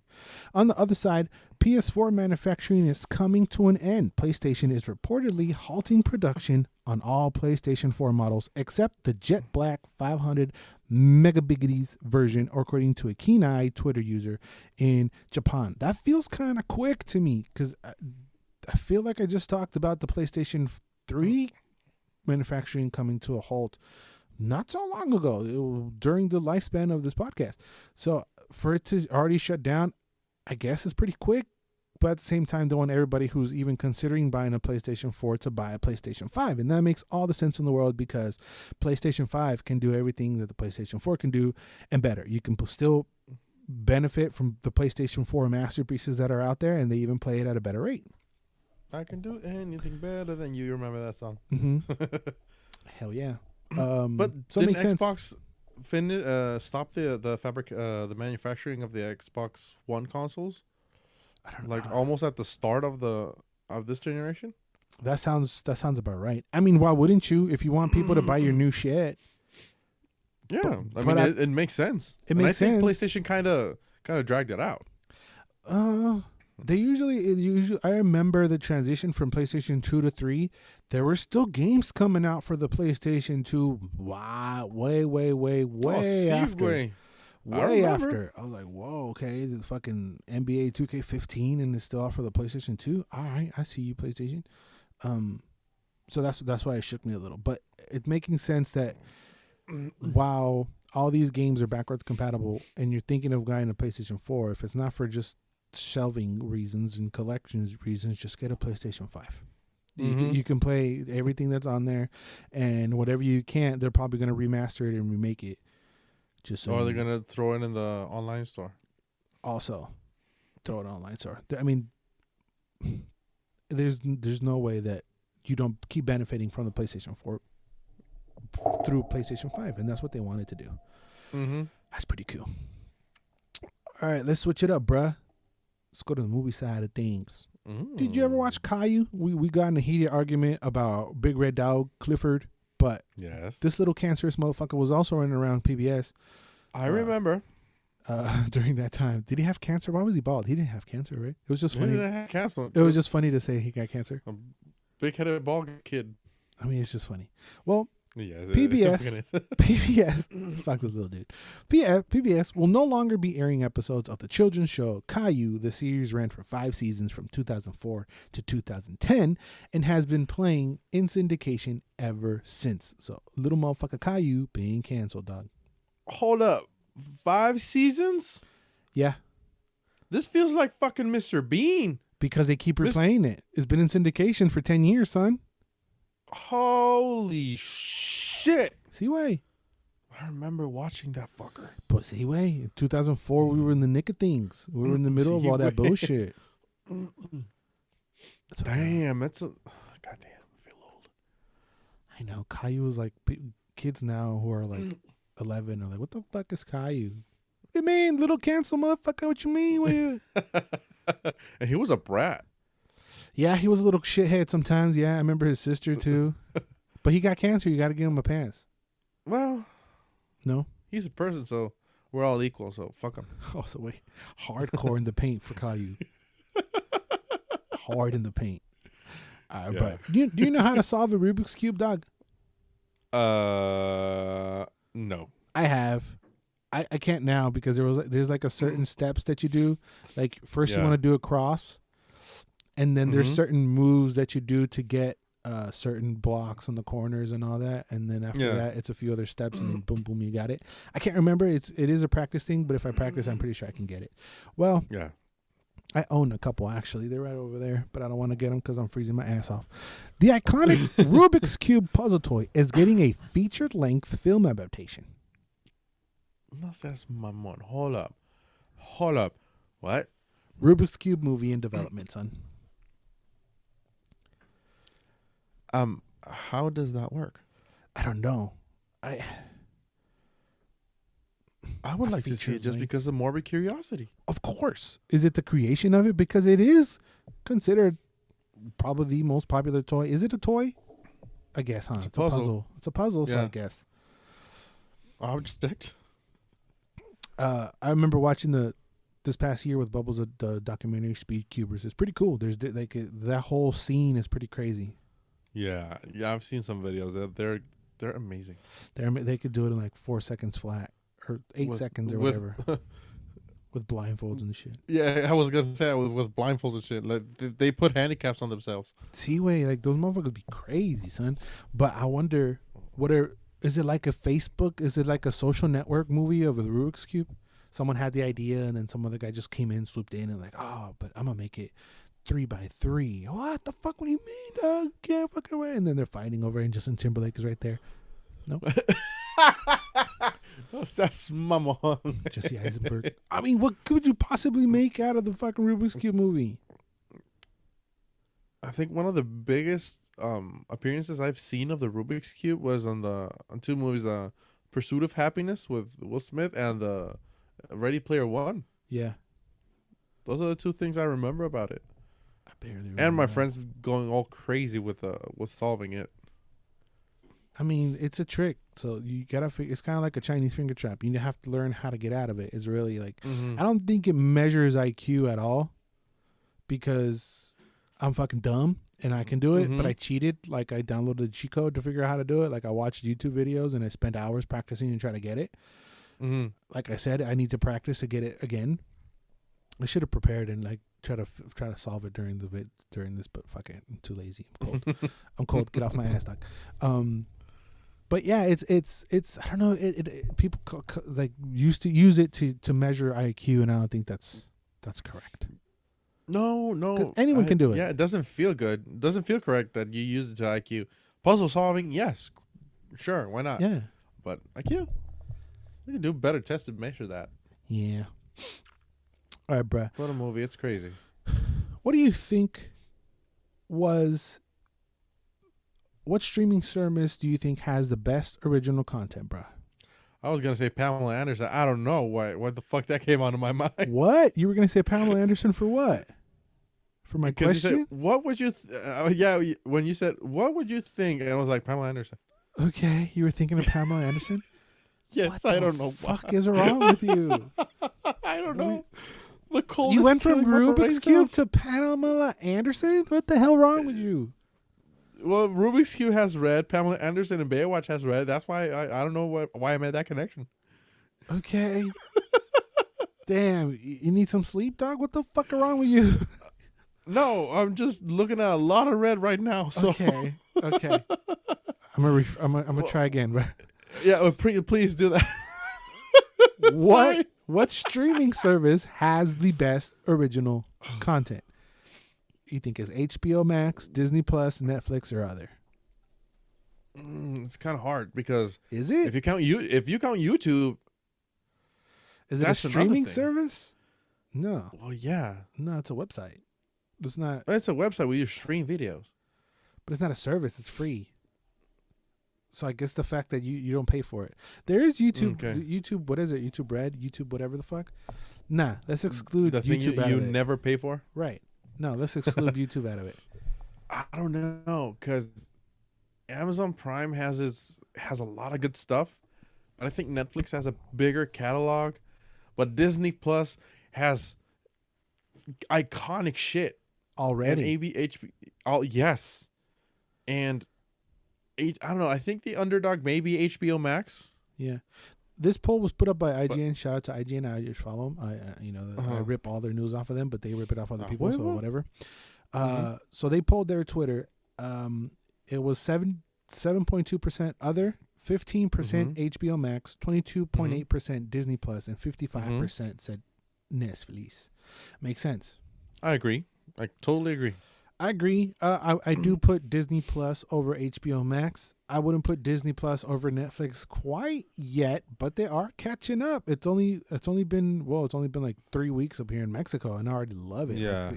Speaker 1: On the other side, PS4 manufacturing is coming to an end. PlayStation is reportedly halting production on all PlayStation 4 models except the jet black 500 megabits version, according to a keen-eyed Twitter user in Japan. That feels kind of quick to me because I feel like I just talked about the PlayStation 3 manufacturing coming to a halt not so long ago, during the lifespan of this podcast. So for it to already shut down, I guess it's pretty quick. But at the same time, don't want everybody who's even considering buying a PlayStation 4 to buy a PlayStation 5. And that makes all the sense in the world because PlayStation 5 can do everything that the PlayStation 4 can do and better. You can still benefit from the PlayStation 4 masterpieces that are out there, and they even play it at a better rate.
Speaker 2: I can do anything better than you. You remember that song?
Speaker 1: Mm-hmm. Hell yeah.
Speaker 2: But
Speaker 1: so
Speaker 2: didn't
Speaker 1: it makes
Speaker 2: Xbox stop the manufacturing of the Xbox One consoles?
Speaker 1: I don't
Speaker 2: like
Speaker 1: know.
Speaker 2: Almost at the start of this generation.
Speaker 1: That sounds about right. I mean, why wouldn't you? If you want people to buy your new shit.
Speaker 2: Yeah, it makes sense.
Speaker 1: I think
Speaker 2: PlayStation kind of dragged it out.
Speaker 1: They usually. I remember the transition from PlayStation 2 to 3. There were still games coming out for the PlayStation 2. Wow, way after. Way after. I was like, whoa, okay, the fucking NBA 2K15 and it's still out for the PlayStation 2. All right, I see you, PlayStation. So that's why it shook me a little. But it's making sense that while all these games are backwards compatible and you're thinking of buying a PlayStation 4, if it's not for just shelving reasons and collections reasons, just get a PlayStation 5. You can play everything that's on there, and whatever you can't, they're probably going to remaster it and remake it.
Speaker 2: Or they're going to throw it in the online store.
Speaker 1: Also, throw it in online store. I mean, there's no way that you don't keep benefiting from the PlayStation 4 through PlayStation 5, and that's what they wanted to do.
Speaker 2: Mm-hmm.
Speaker 1: That's pretty cool. All right, let's switch it up, bruh. Let's go to the movie side of things. Did you ever watch Caillou? We got in a heated argument about Big Red Dog Clifford, but
Speaker 2: yes,
Speaker 1: this little cancerous motherfucker was also running around PBS.
Speaker 2: I remember.
Speaker 1: During that time. Did he have cancer? Why was he bald? He didn't have cancer, right? It was just funny.
Speaker 2: He didn't have cancer.
Speaker 1: It was just funny to say he got cancer.
Speaker 2: A big-headed bald kid.
Speaker 1: I mean, it's just funny. Well,
Speaker 2: yes,
Speaker 1: PBS, fuck this little dude. PBS will no longer be airing episodes of the children's show Caillou. The series ran for 5 seasons from 2004 to 2010 and has been playing in syndication ever since. So, little motherfucker Caillou being canceled, dog.
Speaker 2: Hold up. 5 seasons?
Speaker 1: Yeah.
Speaker 2: This feels like fucking Mr. Bean.
Speaker 1: Because they keep replaying it. It's been in syndication for 10 years, son.
Speaker 2: Holy shit.
Speaker 1: See way.
Speaker 2: I remember watching that fucker.
Speaker 1: But see way. In 2004, we were in the nick of things. We were in the middle of all that bullshit.
Speaker 2: Damn, that's a... Goddamn, I feel old.
Speaker 1: I know. Caillou was like... Kids now who are like 11 are like, what the fuck is Caillou? What do you mean? Little cancel motherfucker? What you mean?
Speaker 2: And he was a brat.
Speaker 1: Yeah, he was a little shithead sometimes. Yeah, I remember his sister too. But he got cancer. You got to give him a pass.
Speaker 2: Well,
Speaker 1: no,
Speaker 2: he's a person, so we're all equal. So fuck him.
Speaker 1: Also, wait, hardcore in the paint for Caillou. Hard in the paint. But do you know how to solve a Rubik's Cube, dog?
Speaker 2: No.
Speaker 1: I have. I can't now because there's like a certain steps that you do. Like first you want to do a cross, and then there's certain moves that you do to get certain blocks on the corners and all that, and then after that it's a few other steps, and then boom boom you got it. I can't remember. It is a practice thing, but if I practice, I'm pretty sure I can get it. Well,
Speaker 2: yeah.
Speaker 1: I own a couple actually. They're right over there, but I don't want to get them because I'm freezing my ass off. The iconic Rubik's Cube puzzle toy is getting a feature-length film adaptation.
Speaker 2: No seas mamón. Hold up. What?
Speaker 1: Rubik's Cube movie in development, son.
Speaker 2: How does that work?
Speaker 1: I don't know.
Speaker 2: I would like to see it just because of morbid curiosity.
Speaker 1: Of course. Is it the creation of it? Because it is considered probably the most popular toy. Is it a toy? I guess, huh? It's a puzzle. It's a puzzle, so I guess.
Speaker 2: Object.
Speaker 1: I remember watching this past year with Bubbles the documentary Speed Cubers. It's pretty cool. There's like that whole scene is pretty crazy.
Speaker 2: Yeah, I've seen some videos. They're amazing.
Speaker 1: They could do it in like 4 seconds flat or 8 seconds or whatever. With blindfolds and shit.
Speaker 2: Yeah, I was gonna say with blindfolds and shit. Like they put handicaps on themselves.
Speaker 1: See-way, like those motherfuckers be crazy, son. But I wonder, is it like a Facebook? Is it like a social network movie of the Rubik's Cube? Someone had the idea, and then some other guy just came in, swooped in, and like, oh, but I'm gonna make it 3x3. What the fuck? What do you mean, dog? Can't fucking away. And then they're fighting over it, and Justin Timberlake is right there. No.
Speaker 2: That's mamón.
Speaker 1: Jesse Eisenberg. I mean, what could you possibly make out of the fucking Rubik's Cube movie?
Speaker 2: I think one of the biggest appearances I've seen of the Rubik's Cube was on two movies, Pursuit of Happiness with Will Smith and the Ready Player One.
Speaker 1: Yeah.
Speaker 2: Those are the two things I remember about it.
Speaker 1: I barely remember.
Speaker 2: And my friends going all crazy with solving it.
Speaker 1: I mean, it's a trick, so you gotta. It's kind of like a Chinese finger trap. You have to learn how to get out of it. It's really like I don't think it measures IQ at all, because I'm fucking dumb and I can do it, but I cheated. Like I downloaded the cheat code to figure out how to do it. Like I watched YouTube videos and I spent hours practicing and trying to get it. Like I said, I need to practice to get it again. I should have prepared and like try to solve it during this, but fuck it, I'm too lazy. I'm cold. I'm cold. Get off my ass, dog. But yeah, it's I don't know. People like used to use it to measure IQ, and I don't think that's correct.
Speaker 2: No.
Speaker 1: Anyone can do it.
Speaker 2: Yeah, it doesn't feel good. It doesn't feel correct that you use it to IQ. Puzzle solving, yes, sure, why not?
Speaker 1: Yeah,
Speaker 2: but IQ, we can do better tests to measure that.
Speaker 1: Yeah. All right, bruh.
Speaker 2: What a movie! It's crazy.
Speaker 1: What do you think what streaming service do you think has the best original content, bruh?
Speaker 2: I was gonna say Pamela Anderson. I don't know why. What the fuck that came onto my mind?
Speaker 1: What? You were gonna say Pamela Anderson for what? For my question?
Speaker 2: You said, what would you? When you said what would you think, and I was like Pamela Anderson.
Speaker 1: Okay, you were thinking of Pamela Anderson.
Speaker 2: Yes, I don't know.
Speaker 1: What the fuck is wrong with you?
Speaker 2: I don't know. The coldest.
Speaker 1: You went from Rubik's Cube to Pamela Anderson? What the hell wrong with you?
Speaker 2: Well, Rubik's Cube has red. Pamela Anderson and Baywatch has red. That's why I don't know why I made that connection.
Speaker 1: Okay. Damn, you need some sleep, dog? What the fuck is wrong with you?
Speaker 2: No, I'm just looking at a lot of red right now. So.
Speaker 1: Okay. I'm gonna try again, bro.
Speaker 2: Yeah, please do that.
Speaker 1: What streaming service has the best original content? You think it's HBO Max, Disney Plus, Netflix, or other?
Speaker 2: It's kind of hard because
Speaker 1: is it?
Speaker 2: If you count YouTube,
Speaker 1: is it a streaming service? No.
Speaker 2: Well, yeah.
Speaker 1: No, it's a website. It's not.
Speaker 2: It's a website where you stream videos,
Speaker 1: but it's not a service. It's free. So I guess the fact that you don't pay for it. There is YouTube. Okay. YouTube. What is it? YouTube Red. YouTube. Whatever the fuck. Nah. Let's exclude
Speaker 2: the thing
Speaker 1: YouTube.
Speaker 2: You never pay for.
Speaker 1: Right. No, let's exclude YouTube out of it.
Speaker 2: I don't know, because Amazon Prime has a lot of good stuff, but I think Netflix has a bigger catalog. But Disney Plus has iconic shit
Speaker 1: already.
Speaker 2: And Oh yes, and I don't know. I think the underdog may be HBO Max.
Speaker 1: Yeah. This poll was put up by
Speaker 2: But
Speaker 1: IGN. Shout out to IGN. I just follow them. I rip all their news off of them, but they rip it off other people, so whatever. So they polled their Twitter. It was 7.2% other, 15% HBO Max, 22.8% Disney Plus, and 55% said Netflix. Makes sense.
Speaker 2: I agree. I totally agree.
Speaker 1: I agree. I do put Disney Plus over HBO Max. I wouldn't put Disney Plus over Netflix quite yet, but they are catching up. It's only been like 3 weeks up here in Mexico, and I already love it.
Speaker 2: Yeah.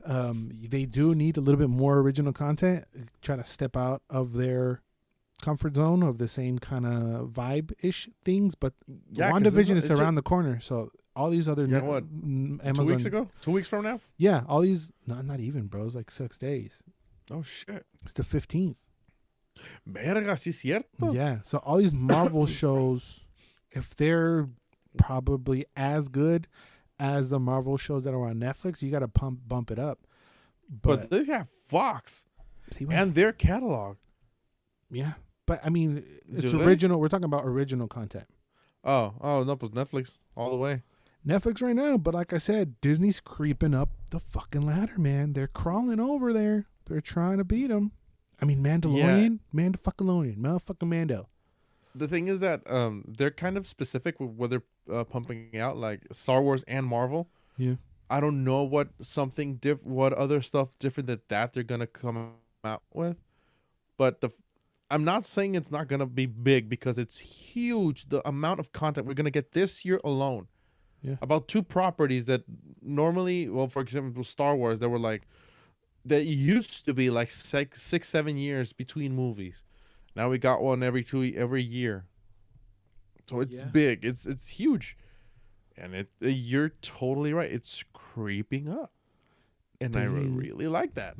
Speaker 1: They do need a little bit more original content. Try to step out of their comfort zone of the same kind of vibe-ish things, but WandaVision is around the corner, so all these other Amazon
Speaker 2: 2 weeks ago, 2 weeks from now.
Speaker 1: Yeah, all these not even, bro. It's like 6 days.
Speaker 2: Oh shit!
Speaker 1: It's the 15th.
Speaker 2: Verga, sí cierto.
Speaker 1: Yeah, so all these Marvel shows, if they're probably as good as the Marvel shows that are on Netflix, you got to bump it up.
Speaker 2: But they have Fox and their catalog.
Speaker 1: Yeah, but I mean, it's original. We're talking about original content.
Speaker 2: Oh no, but Netflix all the way.
Speaker 1: Netflix right now, but like I said, Disney's creeping up the fucking ladder, man. They're crawling over there. They're trying to beat them. I mean, Mandalorian, motherfucking Mando.
Speaker 2: The thing is that they're kind of specific with what they're pumping out, like Star Wars and Marvel.
Speaker 1: Yeah.
Speaker 2: I don't know what other stuff different that they're gonna come out with, but I'm not saying it's not gonna be big because it's huge. The amount of content we're gonna get this year alone.
Speaker 1: Yeah.
Speaker 2: About 2 properties that normally, well, for example, Star Wars, that used to be like 6-7 years between movies. Now we got one every year. So it's big. It's huge. And you're totally right. It's creeping up. And I really like that.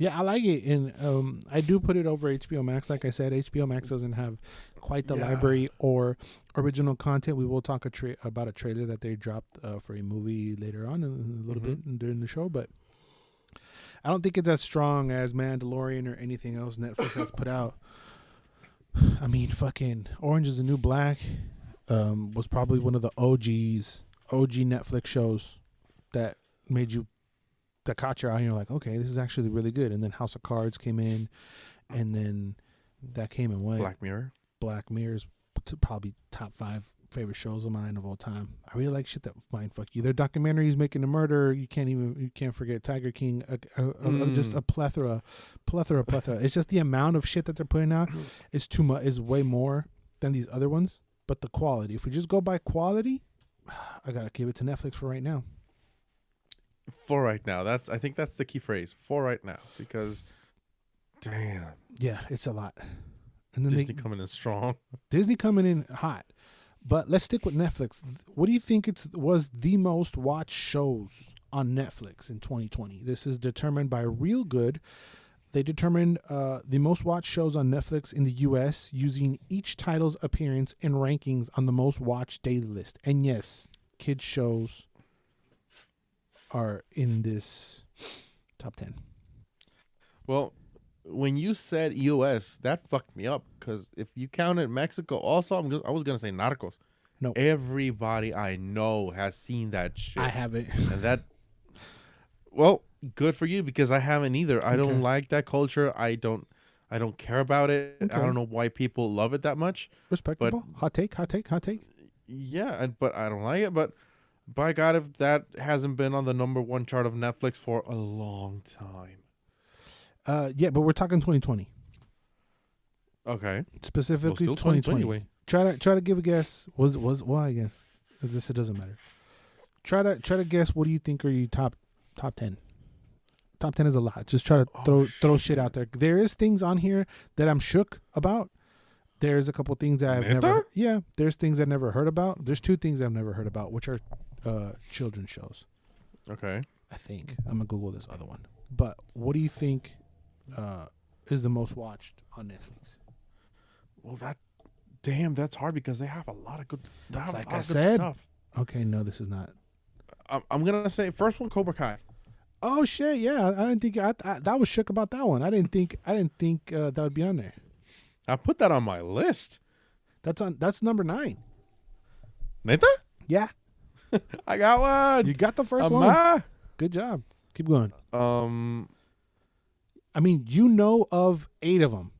Speaker 1: Yeah, I like it, and I do put it over HBO Max. Like I said, HBO Max doesn't have quite the library or original content. We will talk about a trailer that they dropped for a movie later on in a little bit during the show, but I don't think it's as strong as Mandalorian or anything else Netflix has put out. I mean, fucking Orange is the New Black was probably one of the OG Netflix shows that caught your eye and you're like, okay, this is actually really good. And then House of Cards came in, and then that came and went. Black Mirror's probably top 5 favorite shows of mine of all time. I really like shit that mind fuck you. Their documentaries making a murder. You can't forget Tiger King. Just a plethora. It's just the amount of shit that they're putting out is too much. Is way more than these other ones. But the quality, if we just go by quality, I gotta give it to Netflix for right now.
Speaker 2: For right now, I think that's the key phrase. For right now, because, damn.
Speaker 1: Yeah, it's a lot. And then
Speaker 2: Disney coming in strong.
Speaker 1: Disney coming in hot. But let's stick with Netflix. What do you think was the most watched shows on Netflix in 2020? This is determined by Real Good. They determined the most watched shows on Netflix in the U.S. using each title's appearance and rankings on the most watched daily list. And yes, kids shows are in this top 10.
Speaker 2: Well, when you said U.S., that fucked me up, because if you counted Mexico also, I was going to say Narcos.
Speaker 1: No.
Speaker 2: Everybody I know has seen that shit.
Speaker 1: I haven't.
Speaker 2: And well, good for you, because I haven't either. I don't like that culture. I don't care about it. Okay. I don't know why people love it that much.
Speaker 1: Respectable. Hot take.
Speaker 2: Yeah, but I don't like it. But by God, if that hasn't been on the #1 chart of Netflix for a long time.
Speaker 1: Yeah, but we're talking 2020.
Speaker 2: Okay.
Speaker 1: Specifically 2020. Anyway. Try to give a guess. I guess it doesn't matter. Try to guess. What do you think are your top 10? Top 10 is a lot. Just try to throw shit out there. There is things on here that I'm shook about. There's a couple things that I've never. Yeah, there's things I've never heard about. There's 2 things I've never heard about, which are children's shows.
Speaker 2: Okay.
Speaker 1: I think I'm gonna Google this other one. But what do you think is the most watched on Netflix?
Speaker 2: Well, that's hard, because they have a lot of good.
Speaker 1: Like I said. Stuff. Okay, no, this is not.
Speaker 2: I'm gonna say first one, Cobra Kai.
Speaker 1: Oh shit! Yeah, I didn't think I was shook about that one. I didn't think that would be on there.
Speaker 2: I put that on my list.
Speaker 1: That's number 9.
Speaker 2: Neta?
Speaker 1: Yeah,
Speaker 2: I got one.
Speaker 1: you got the first one.
Speaker 2: Ama.
Speaker 1: Good job. Keep going.
Speaker 2: Um.
Speaker 1: I mean, you know of 8 of them.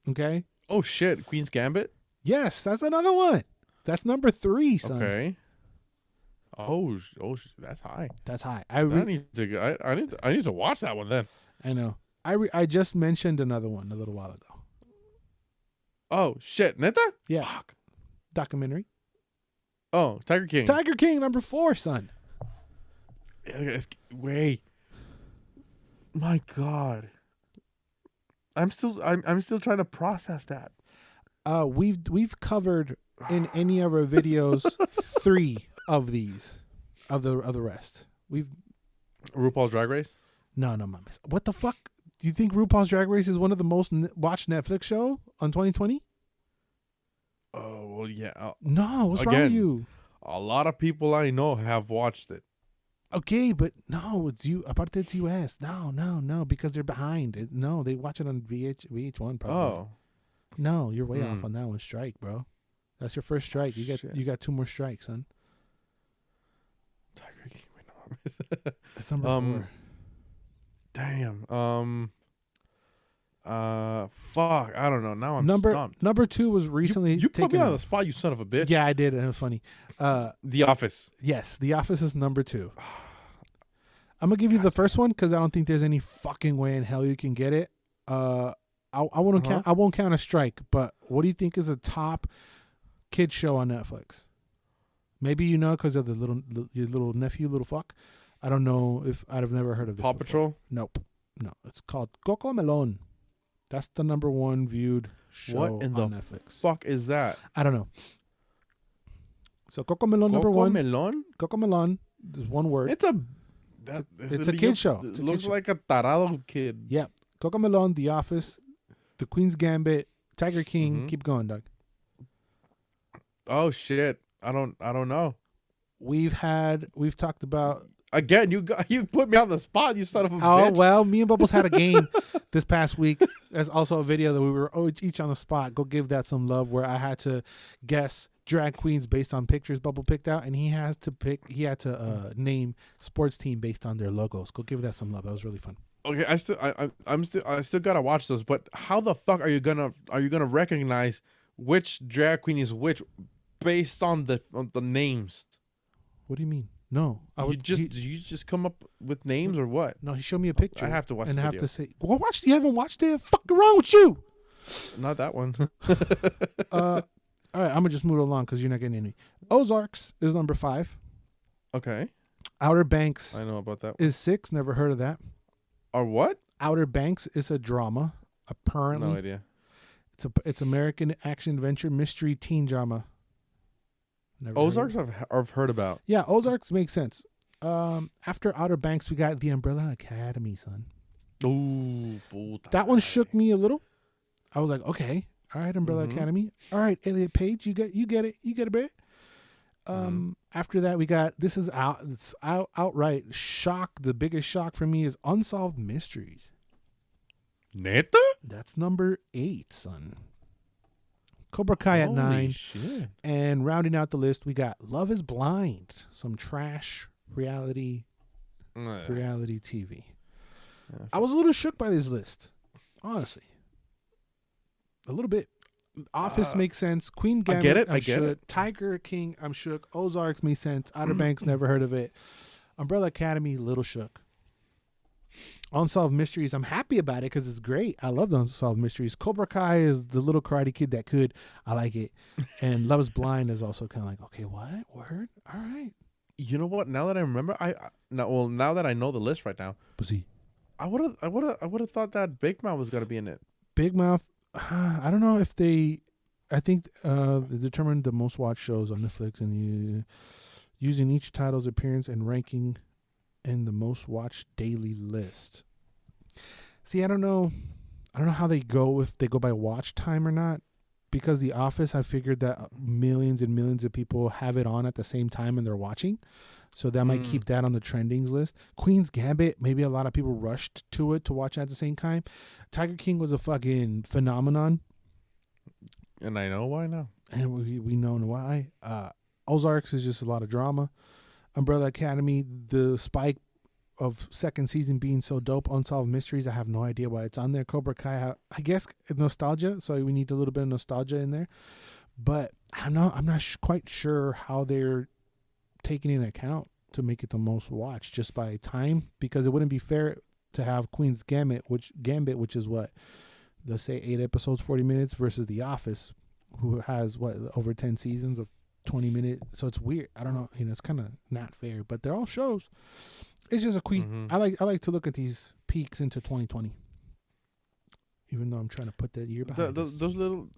Speaker 1: Okay.
Speaker 2: Oh shit! Queen's Gambit.
Speaker 1: Yes, that's another one. That's number 3, son.
Speaker 2: Okay. That's high.
Speaker 1: That's high.
Speaker 2: I need to watch that one then.
Speaker 1: I know. I just mentioned another one a little while ago.
Speaker 2: Oh shit! Neta?
Speaker 1: Yeah.
Speaker 2: Fuck.
Speaker 1: Documentary.
Speaker 2: Oh, Tiger King.
Speaker 1: Tiger King, number 4, son.
Speaker 2: Wait. My God. I'm still trying to process that.
Speaker 1: We've covered in any of our videos 3 of these of the rest. We've
Speaker 2: RuPaul's Drag Race.
Speaker 1: no mames. What the fuck? Do you think RuPaul's Drag Race is one of the most watched Netflix show on 2020?
Speaker 2: Oh well, yeah.
Speaker 1: No, what's wrong with
Speaker 2: Again.
Speaker 1: you?
Speaker 2: A lot of people I know have watched it.
Speaker 1: Okay, but no, it's you. Aparte it's US. No, because they're behind. No, they watch it on VH1 probably.
Speaker 2: Oh.
Speaker 1: No, you're way off on that one. Strike, bro. That's your first strike.
Speaker 2: Shit.
Speaker 1: You got 2 more strikes, son.
Speaker 2: Tiger King. Wait, no.
Speaker 1: That's number 4.
Speaker 2: Damn. Fuck. I don't know. Now I'm stumped.
Speaker 1: Number 2 was recently
Speaker 2: You put me
Speaker 1: taken
Speaker 2: on the spot, you son of a bitch.
Speaker 1: Yeah, I did, and it was funny.
Speaker 2: The Office.
Speaker 1: Yes, The Office is number 2. I'm gonna give you the first one because I don't think there's any fucking way in hell you can get it. I won't count. I won't count a strike. But what do you think is a top kid show on Netflix? Maybe you know because of your little nephew, little fuck. I don't know if I'd have never heard of this.
Speaker 2: Paw
Speaker 1: before.
Speaker 2: Patrol.
Speaker 1: Nope. No, it's called Coco Melon. That's the number 1 viewed show
Speaker 2: What in the
Speaker 1: on Netflix.
Speaker 2: fuck is that?
Speaker 1: I don't know. So Coco Melon number 1.
Speaker 2: Melon?
Speaker 1: Coco Melon. There's one word.
Speaker 2: It's a
Speaker 1: kid show.
Speaker 2: It looks like a tarado kid.
Speaker 1: Yeah. Coco Melon, The Office, The Queen's Gambit, Tiger King. Keep going, Doug.
Speaker 2: Oh shit. I don't know.
Speaker 1: We've talked about
Speaker 2: Again, you put me on the spot, you son of a bitch.
Speaker 1: Oh, well, me and Bubbles had a game this past week. There's also a video that we were each on the spot. Go give that some love where I had to guess drag queens based on pictures Bubble picked out, and he had to name sports team based on their logos. Go give that some love. That was really fun.
Speaker 2: Okay, I still gotta watch those, but how the fuck are you gonna recognize which drag queen is which based on the names?
Speaker 1: What do you mean? No,
Speaker 2: You just come up with names or what?
Speaker 1: No, he showed me a picture.
Speaker 2: I have to watch
Speaker 1: and
Speaker 2: the
Speaker 1: I have
Speaker 2: video.
Speaker 1: to say, go watch. You haven't watched it? Fucking wrong with you?
Speaker 2: Not that one.
Speaker 1: All right, I'm gonna just move along because you're not getting any. Ozarks is number 5.
Speaker 2: Okay.
Speaker 1: Outer Banks
Speaker 2: I know about that.
Speaker 1: is 6. Never heard of that.
Speaker 2: Or what?
Speaker 1: Outer Banks is a drama. Apparently,
Speaker 2: No idea.
Speaker 1: it's American action adventure mystery teen drama. Never heard of
Speaker 2: Ozarks
Speaker 1: it.
Speaker 2: I've heard about.
Speaker 1: Yeah, Ozarks makes sense. After Outer Banks, we got The Umbrella Academy, son.
Speaker 2: Ooh, puta.
Speaker 1: That one shook me a little. I was like, okay, all right, Umbrella Academy. All right, Elliot Page, you get it, bro. After that, we got it's outright shock. The biggest shock for me is Unsolved Mysteries.
Speaker 2: Neta?
Speaker 1: That's number 8, son. Cobra Kai at 9.
Speaker 2: Shit.
Speaker 1: And rounding out the list, we got Love is Blind, some trash reality TV. I was a little shook by this list, honestly. A little bit. Office makes sense. Queen Gambit,
Speaker 2: I get it.
Speaker 1: I'm shook. Tiger King, I'm shook. Ozarks makes sense. Outer Banks, never heard of it. Umbrella Academy, little shook. Unsolved Mysteries, I'm happy about it because it's great. I love the Unsolved Mysteries. Cobra Kai is the little karate kid that could. I like it. And Love is Blind is also kind of like, okay, what? Word? All right.
Speaker 2: You know what? Now that I remember, now that I know the list right now,
Speaker 1: Pussy.
Speaker 2: I would have thought that Big Mouth was gonna be in it.
Speaker 1: Big Mouth, I don't know if they, I think they determined the most watched shows on Netflix and using each title's appearance and ranking in the most watched daily list. See, I don't know how they go, if they go by watch time or not, because The Office, I figured that millions and millions of people have it on at the same time and they're watching. So that might keep that on the trendings list. Queen's Gambit, maybe a lot of people rushed to it to watch at the same time. Tiger King was a fucking phenomenon.
Speaker 2: And I know why now.
Speaker 1: And we know why. Ozarks is just a lot of drama. Umbrella Academy, the spike of second season being so dope. Unsolved Mysteries, I have no idea why it's on there. Cobra Kai, I guess nostalgia. So we need a little bit of nostalgia in there. But I'm not quite sure how they're taking into account to make it the most watched just by time, because it wouldn't be fair to have Queen's Gambit, which is what, let's say 8 episodes, 40 minutes, versus The Office, who has what, over 10 seasons of 20 minutes. So it's weird. I don't know. It's kind of not fair, but they're all shows. It's just a quick. I like to look at these peaks into 2020, even though I'm trying to put that year behind us.
Speaker 2: Those little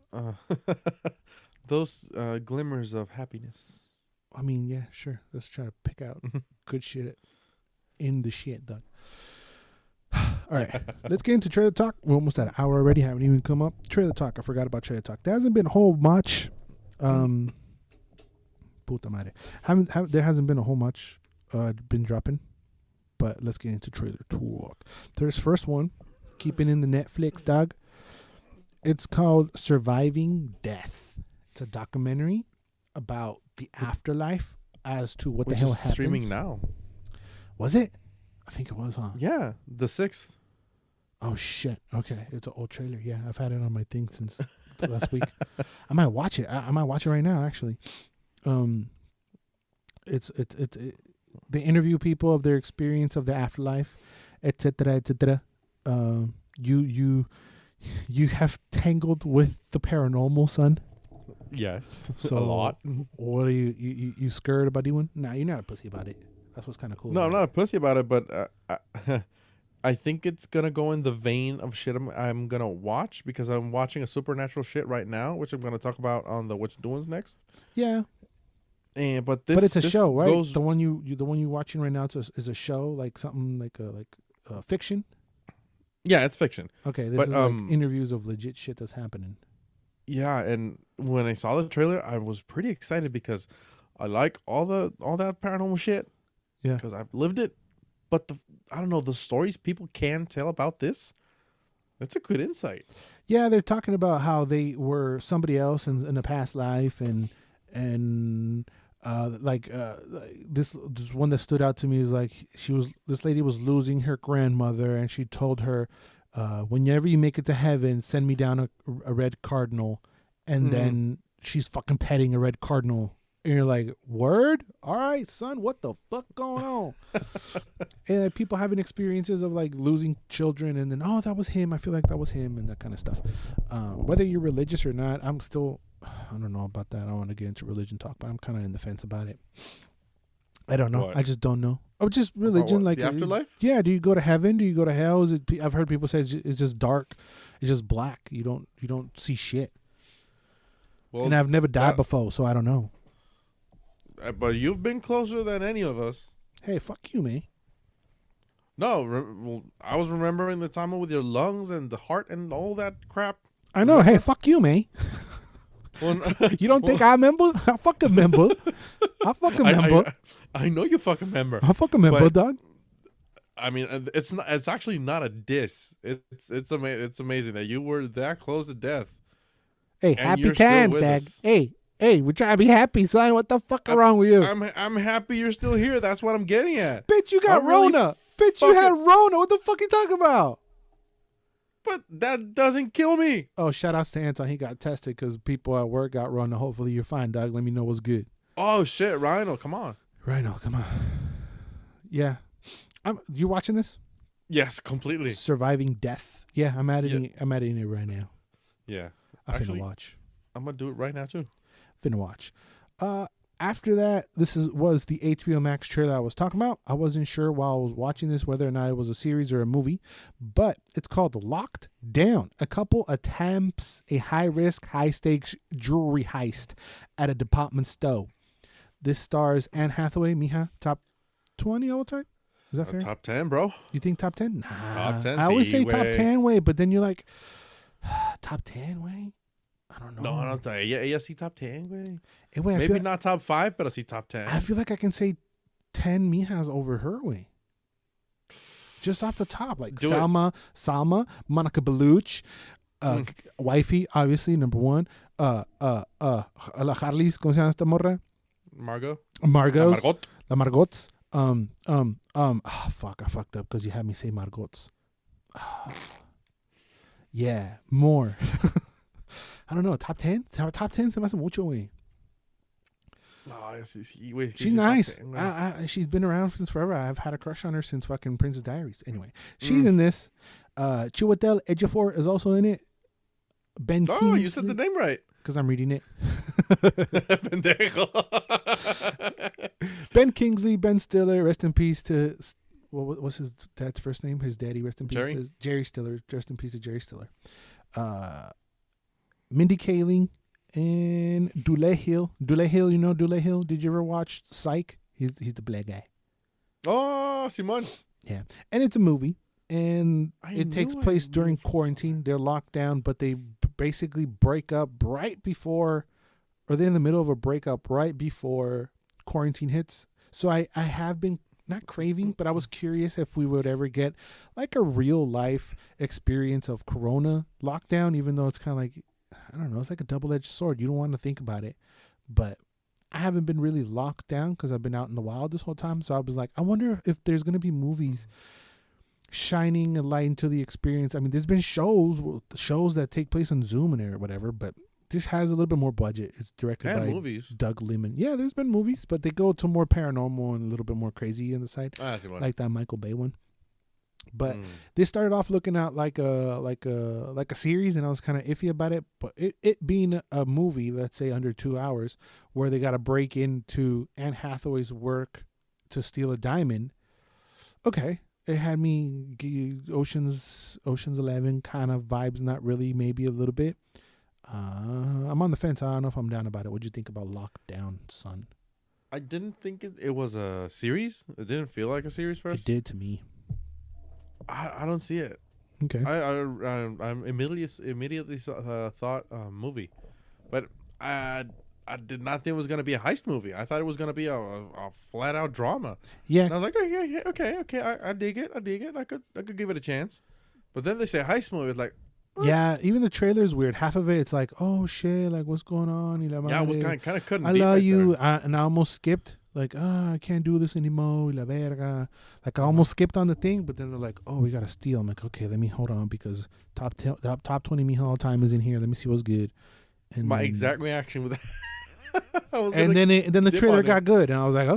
Speaker 2: those glimmers of happiness.
Speaker 1: I mean, yeah, sure. Let's try to pick out good shit in the shit, Doug. All right, let's get into trailer talk. We're almost at an hour already. Haven't even come up. Trailer talk. I forgot about trailer talk. There hasn't been a whole much. Puta madre. There hasn't been a whole much been dropping, but let's get into trailer talk. There's first one, keeping in the Netflix, Doug. It's called Surviving Death. It's a documentary about the afterlife as to what the hell happens.
Speaker 2: Streaming now.
Speaker 1: Was it? I think it was, huh?
Speaker 2: Yeah, the 6th.
Speaker 1: Oh shit. Okay, it's an old trailer. Yeah, I've had it on my thing since last week. I might watch it. I might watch it right now. Actually, it's they interview people of their experience of the afterlife, etc., etc. You have tangled with the paranormal, son.
Speaker 2: Yes,
Speaker 1: So
Speaker 2: a lot.
Speaker 1: What are you scared about doing? Nah, you're not a pussy about it. That's what's kind of cool.
Speaker 2: No, I'm not a pussy about it, but I think it's gonna go in the vein of shit I'm gonna watch, because I'm watching a supernatural shit right now, which I'm gonna talk about on the What's Doings next.
Speaker 1: Yeah.
Speaker 2: But
Speaker 1: it's a
Speaker 2: this
Speaker 1: show, right?
Speaker 2: goes,
Speaker 1: The one you're watching right now is a show, like something like a fiction.
Speaker 2: yeah, it's fiction.
Speaker 1: Okay, this is like interviews of legit shit that's happening.
Speaker 2: Yeah, and when I saw the trailer, I was pretty excited because I like all that paranormal shit.
Speaker 1: Yeah,
Speaker 2: because I've lived it. But I don't know, the stories people can tell about this, that's a good insight.
Speaker 1: Yeah, they're talking about how they were somebody else in a past life, and this one that stood out to me is like this lady was losing her grandmother, and she told her, whenever you make it to heaven, send me down a red cardinal, and then she's fucking petting a red cardinal. And you're like, word? All right, son, what the fuck going on? And people having experiences of like losing children, and then, oh, that was him. I feel like that was him, and that kind of stuff. Whether you're religious or not, I don't know about that. I don't want to get into religion talk, but I'm kind of in the fence about it. I don't know.
Speaker 2: What?
Speaker 1: I just don't know. Oh, just religion. Like
Speaker 2: the afterlife?
Speaker 1: Yeah. Do you go to heaven? Do you go to hell? I've heard people say it's just dark. It's just black. You don't see shit. Well, and I've never died before, so I don't know.
Speaker 2: But you've been closer than any of us.
Speaker 1: Hey, fuck you, man.
Speaker 2: No, I was remembering the time with your lungs and the heart and all that crap.
Speaker 1: I know. Hey, fuck you, man. Well, you don't think I remember? I fucking remember.
Speaker 2: I know you fucking remember.
Speaker 1: I fucking remember, dog.
Speaker 2: I mean, it's actually not a diss. It's amazing that you were that close to death.
Speaker 1: Hey, happy times, dog. Hey, we're trying to be happy, son. What the fuck is wrong with you?
Speaker 2: I'm happy you're still here. That's what I'm getting at.
Speaker 1: Bitch, you got Rona. Bitch, you had Rona. What the fuck you talking about?
Speaker 2: But that doesn't kill me.
Speaker 1: Oh, shout outs to Anton. He got tested because people at work got Rona. Hopefully you're fine, dog. Let me know what's good.
Speaker 2: Oh, shit. Rhino, come on.
Speaker 1: Rhino, come on. Yeah. You watching this?
Speaker 2: Yes, completely.
Speaker 1: Surviving Death. Yeah, I'm editing it right now.
Speaker 2: Yeah.
Speaker 1: I'm finna watch.
Speaker 2: I'm going to do it right now, too.
Speaker 1: Finna watch. After that, was the HBO Max trailer I was talking about. I wasn't sure while I was watching this whether or not it was a series or a movie, but it's called Locked Down. A couple attempts a high-risk, high-stakes jewelry heist at a department store. This stars Anne Hathaway, mija, top 20 all time? Is that fair?
Speaker 2: Top 10, bro.
Speaker 1: You think top 10? Nah.
Speaker 2: Top 10.
Speaker 1: I always say top 10 way, but then you're like, top 10 way? I don't know.
Speaker 2: No, ella sí top 10, güey.
Speaker 1: Hey, wait,
Speaker 2: maybe not top 5, pero sí top 10.
Speaker 1: I feel like I can say 10 mijas over her way. Just off the top, like
Speaker 2: Do
Speaker 1: Salma, Monica Bellucci, wifey, obviously number one. La Harley's, ¿cómo se llama esta morra? Margot's. La Margot's. Fuck, I fucked up because you had me say Margot's. Yeah, more. I don't know. Top 10? Top 10 se me hace mucho, güey. She's nice. She's been around since forever. I've had a crush on her since fucking Princess Diaries. Anyway, she's in this. Chiwetel Ejiofor is also in it. Ben Kingsley.
Speaker 2: Oh, you said the name right.
Speaker 1: Because I'm reading it.
Speaker 2: Pendejo.
Speaker 1: Ben Kingsley, Ben Stiller, rest in peace to... What's his dad's first name? His daddy, rest in peace to Jerry Stiller. Rest in peace to Jerry Stiller. Mindy Kaling and Dule Hill. Dule Hill, you know Dule Hill? Did you ever watch Psych? He's the black guy.
Speaker 2: Oh, Simon.
Speaker 1: Yeah. And it's a movie. And it takes place during quarantine. They're locked down, but they basically break up right before, or they're in the middle of a breakup right before quarantine hits. So I have been not craving, but I was curious if we would ever get like a real life experience of Corona lockdown, even though it's kind of like, I don't know, it's like a double-edged sword. You don't want to think about it, but I haven't been really locked down because I've been out in the wild this whole time. So I was like, I wonder if there's going to be movies shining a light into the experience. I mean, there's been shows that take place on Zoom and whatever, but this has a little bit more budget. It's directed by
Speaker 2: movies.
Speaker 1: Doug Liman. Yeah, there's been movies, but they go to more paranormal and a little bit more crazy on the side, like that Michael Bay one. But this started off looking out like a series, and I was kind of iffy about it. But it being a movie, let's say under 2 hours, where they got to break into Anne Hathaway's work to steal a diamond. Okay. It had me Ocean's 11 kind of vibes, not really, maybe a little bit. I'm on the fence. I don't know if I'm down about it. What'd you think about Lockdown, son?
Speaker 2: I didn't think it was a series. It didn't feel like a series first.
Speaker 1: It did to me.
Speaker 2: I don't see it.
Speaker 1: Okay.
Speaker 2: I'm immediately thought movie, but I did not think it was gonna be a heist movie. I thought it was gonna be a flat out drama.
Speaker 1: Yeah.
Speaker 2: And I was like, okay, I dig it. I could give it a chance. But then they say heist movie. It's like, what?
Speaker 1: Yeah, even the trailer is weird. Half of it, it's like, oh shit, like what's going on?
Speaker 2: Yeah, I was kind of couldn't.
Speaker 1: I love you, and I almost skipped. Like, I can't do this anymore. La verga. Like I almost skipped on the thing, but then they're like, oh, we gotta steal. I'm like, okay, let me hold on because top 20 Mija all time is in here. Let me see what's good. And
Speaker 2: my exact reaction with that.
Speaker 1: And then the trailer got good, and I was like,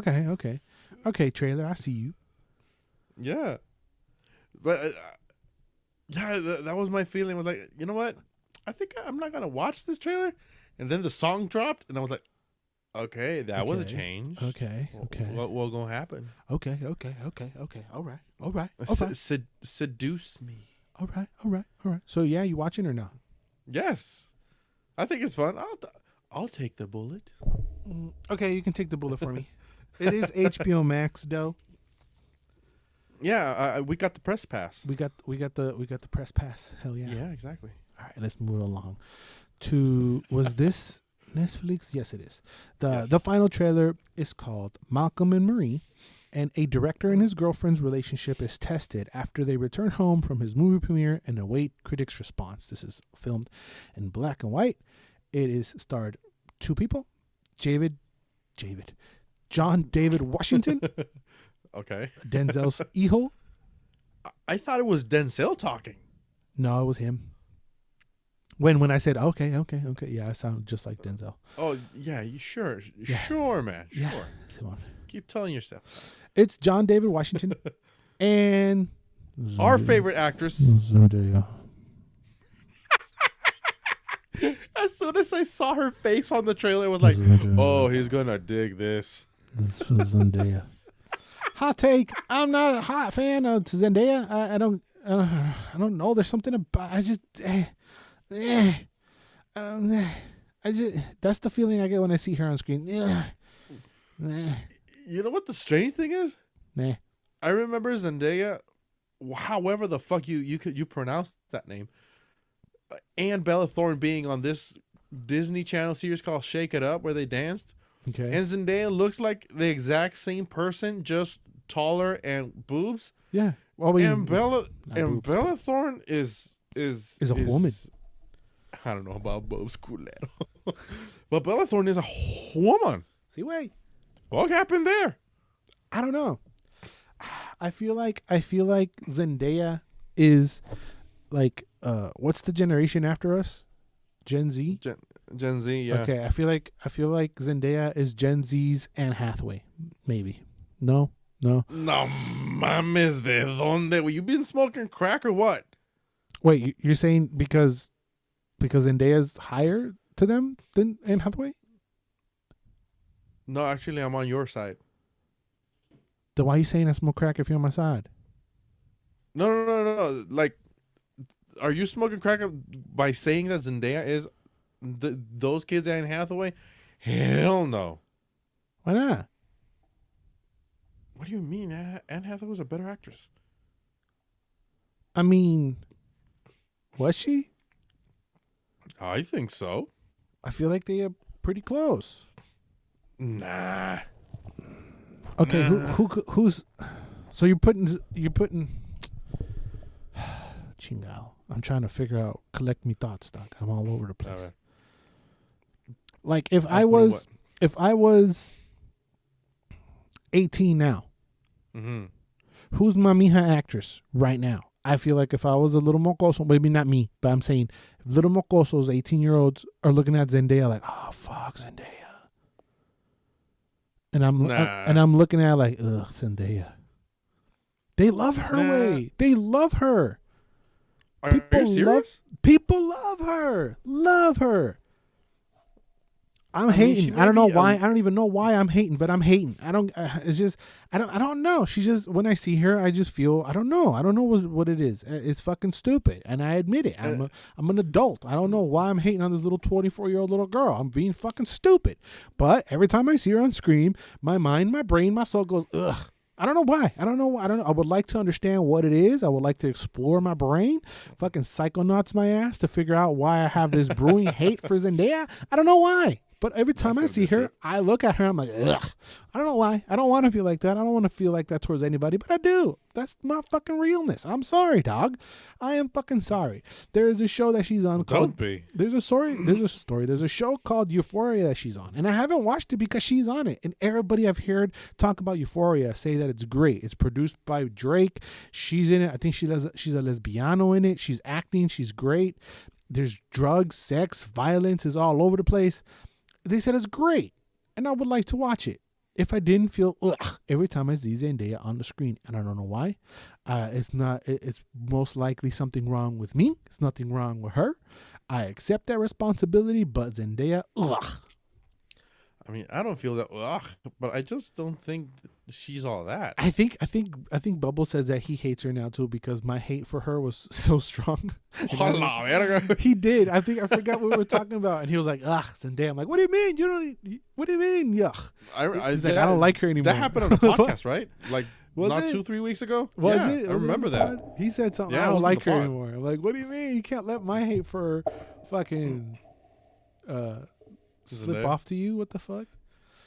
Speaker 1: okay, trailer, I see you.
Speaker 2: Yeah, but that was my feeling. I was like, you know what? I think I'm not gonna watch this trailer. And then the song dropped, and I was like, okay, that was a change.
Speaker 1: Okay.
Speaker 2: What gonna happen?
Speaker 1: Okay. All right.
Speaker 2: Seduce me.
Speaker 1: All right. So yeah, you watching or not?
Speaker 2: Yes, I think it's fun. I'll take the bullet.
Speaker 1: Okay, you can take the bullet for me. It is HBO Max, though.
Speaker 2: Yeah, we got the press pass.
Speaker 1: We got the press pass. Hell yeah.
Speaker 2: Yeah, exactly.
Speaker 1: All right, let's move along. Was this Netflix? Yes, it is. The final trailer is called Malcolm and Marie, and a director and his girlfriend's relationship is tested after they return home from his movie premiere and await critics' response. This is filmed in black and white. It is starred two people, John David Washington.
Speaker 2: Okay.
Speaker 1: Denzel's hijo.
Speaker 2: I thought it was Denzel talking.
Speaker 1: No, it was him. When I said okay, yeah, I sound just like Denzel.
Speaker 2: Oh yeah, you sure, man,
Speaker 1: yeah.
Speaker 2: Sure.
Speaker 1: Come on.
Speaker 2: Keep telling yourself.
Speaker 1: It's John David Washington and
Speaker 2: our favorite actress.
Speaker 1: Zendaya.
Speaker 2: As soon as I saw her face on the trailer, it was like, oh, he's gonna dig this.
Speaker 1: This is Zendaya. Hot take. I'm not a hot fan of Zendaya. I don't know. There's something about. I just that's the feeling I get when I see her on screen.
Speaker 2: You know what the strange thing is?
Speaker 1: Nah.
Speaker 2: I remember Zendaya, however the fuck you pronounce that name, and Bella Thorne being on this Disney Channel series called Shake It Up, where they danced.
Speaker 1: Okay.
Speaker 2: and Zendaya looks like the exact same person, just taller and boobs.
Speaker 1: Yeah. Well, I mean,
Speaker 2: And Bella
Speaker 1: boobs,
Speaker 2: Bella Thorne is
Speaker 1: a woman.
Speaker 2: I don't know about boobs, culero. But Bella Thorne is a woman.
Speaker 1: See, wait.
Speaker 2: What happened there?
Speaker 1: I don't know. I feel like Zendaya is like what's the generation after us? Gen Z?
Speaker 2: Gen Z, yeah.
Speaker 1: Okay, I feel like Zendaya is Gen Z's Anne Hathaway. Maybe. No.
Speaker 2: No mames, de donde? You been smoking crack or what?
Speaker 1: Wait, you're saying because Zendaya's higher to them than Anne Hathaway?
Speaker 2: No, actually, I'm on your side.
Speaker 1: Then why are you saying I smoke crack if you're on my side?
Speaker 2: No. Like, are you smoking crack by saying that Zendaya is those kids Anne Hathaway? Hell no.
Speaker 1: Why not?
Speaker 2: What do you mean? Anne Hathaway was a better actress.
Speaker 1: I mean, was she?
Speaker 2: I think so.
Speaker 1: I feel like they are pretty close.
Speaker 2: Nah.
Speaker 1: Okay,
Speaker 2: Nah.
Speaker 1: who's? So you're putting Chingal. I'm trying to figure out. Collect me thoughts, Doc. I'm all over the place.
Speaker 2: Right.
Speaker 1: Like if I was 18 now, who's my mija actress right now? I feel like if I was a little mocoso, maybe not me, but I'm saying if little mocosos, 18-year-olds are looking at Zendaya like, oh fuck Zendaya, and I'm looking at like, ugh, Zendaya. They love her way. They love her.
Speaker 2: Are you serious?
Speaker 1: People love her. Love her. I'm hating. I don't know why. I don't even know why I'm hating, but I'm hating. I don't. It's just. I don't know. She just. When I see her, I just feel. I don't know. I don't know what it is. It's fucking stupid, and I admit it. I'm an adult. I don't know why I'm hating on this little 24-year-old little girl. I'm being fucking stupid. But every time I see her on screen, my mind, my brain, my soul goes ugh. I don't know why. I don't know. I would like to understand what it is. I would like to explore my brain, fucking psychonauts my ass to figure out why I have this brewing hate for Zendaya. I don't know why. But every time I see her, I look at her, I'm like, ugh. I don't know why. I don't want to feel like that. I don't want to feel like that towards anybody, but I do. That's my fucking realness. I'm sorry, dog. I am fucking sorry. There is a show that she's on called...
Speaker 2: Don't be.
Speaker 1: There's a show called Euphoria that she's on. And I haven't watched it because she's on it. And everybody I've heard talk about Euphoria say that it's great. It's produced by Drake. She's in it. I think she's a lesbiano in it. She's acting. She's great. There's drugs, sex, violence is all over the place. They said it's great, and I would like to watch it. If I didn't feel ugh every time I see Zendaya on the screen, and I don't know why, it's most likely something wrong with me. It's nothing wrong with her. I accept that responsibility, but Zendaya, ugh.
Speaker 2: I mean, I don't feel that ugh, but I just don't think she's all that.
Speaker 1: I think Bubble says that he hates her now too because my hate for her was so strong. He did. I forgot what we were talking about, and he was like, "Ugh, Zendaya." I'm like, "What do you mean? What do you mean? Yuck." He's like, "I don't like her anymore."
Speaker 2: That happened on the podcast, right? Like
Speaker 1: was
Speaker 2: not
Speaker 1: it?
Speaker 2: 2-3 weeks ago.
Speaker 1: Was it?
Speaker 2: I remember that.
Speaker 1: He said something.
Speaker 2: Yeah,
Speaker 1: I don't like her anymore. I'm like, "What do you mean? You can't let my hate for her fucking slip off to you? What the fuck?"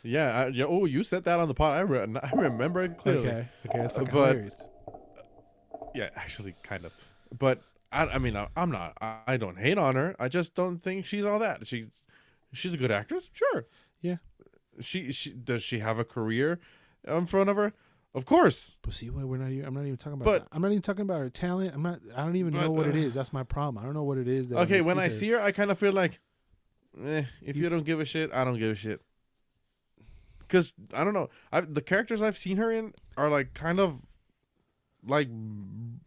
Speaker 2: Yeah. You said that on the pod. I remember it clearly.
Speaker 1: Okay, that's fucking hilarious.
Speaker 2: Yeah, actually, kind of. But I mean, I'm not. I don't hate on her. I just don't think she's all that. She's a good actress, sure.
Speaker 1: Yeah.
Speaker 2: She does she have a career in front of her? Of course.
Speaker 1: But see, I'm not even talking about. That. I'm not even talking about her talent. I don't even know what it is. That's my problem. I don't know what it is.
Speaker 2: Okay, when I see her, I kind of feel like, if you don't give a shit, I don't give a shit. Because I don't know, the characters I've seen her in are like kind of like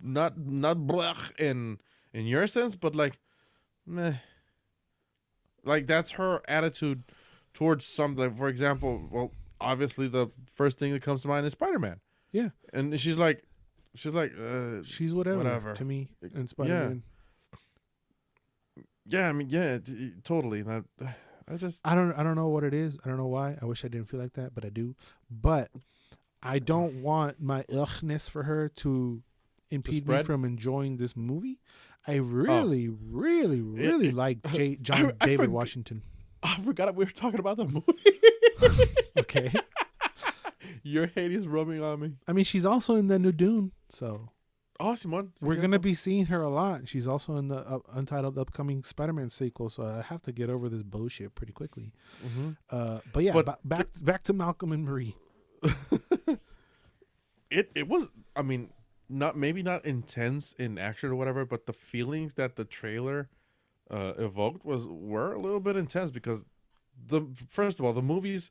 Speaker 2: not blech in your sense, but like meh. Like that's her attitude towards something. For example, well, obviously the first thing that comes to mind is Spider-Man.
Speaker 1: Yeah, and
Speaker 2: she's like she's
Speaker 1: whatever to me and Spider-Man.
Speaker 2: Yeah, I mean, yeah, totally. I
Speaker 1: don't know what it is. I don't know why. I wish I didn't feel like that, but I do. But I don't want my ughness for her to impede me from enjoying this movie. I really like David Washington.
Speaker 2: I forgot we were talking about the movie.
Speaker 1: Okay.
Speaker 2: Your hate is rubbing on me.
Speaker 1: I mean, she's also in the new Dune, so
Speaker 2: Oh, Simon.
Speaker 1: we're gonna be seeing her a lot. She's also in the untitled upcoming Spider-Man sequel, so I have to get over this bullshit pretty quickly. But yeah, back to Malcolm and Marie.
Speaker 2: It was, I mean, not intense in action or whatever, but the feelings that the trailer evoked were a little bit intense because first of all, the movie's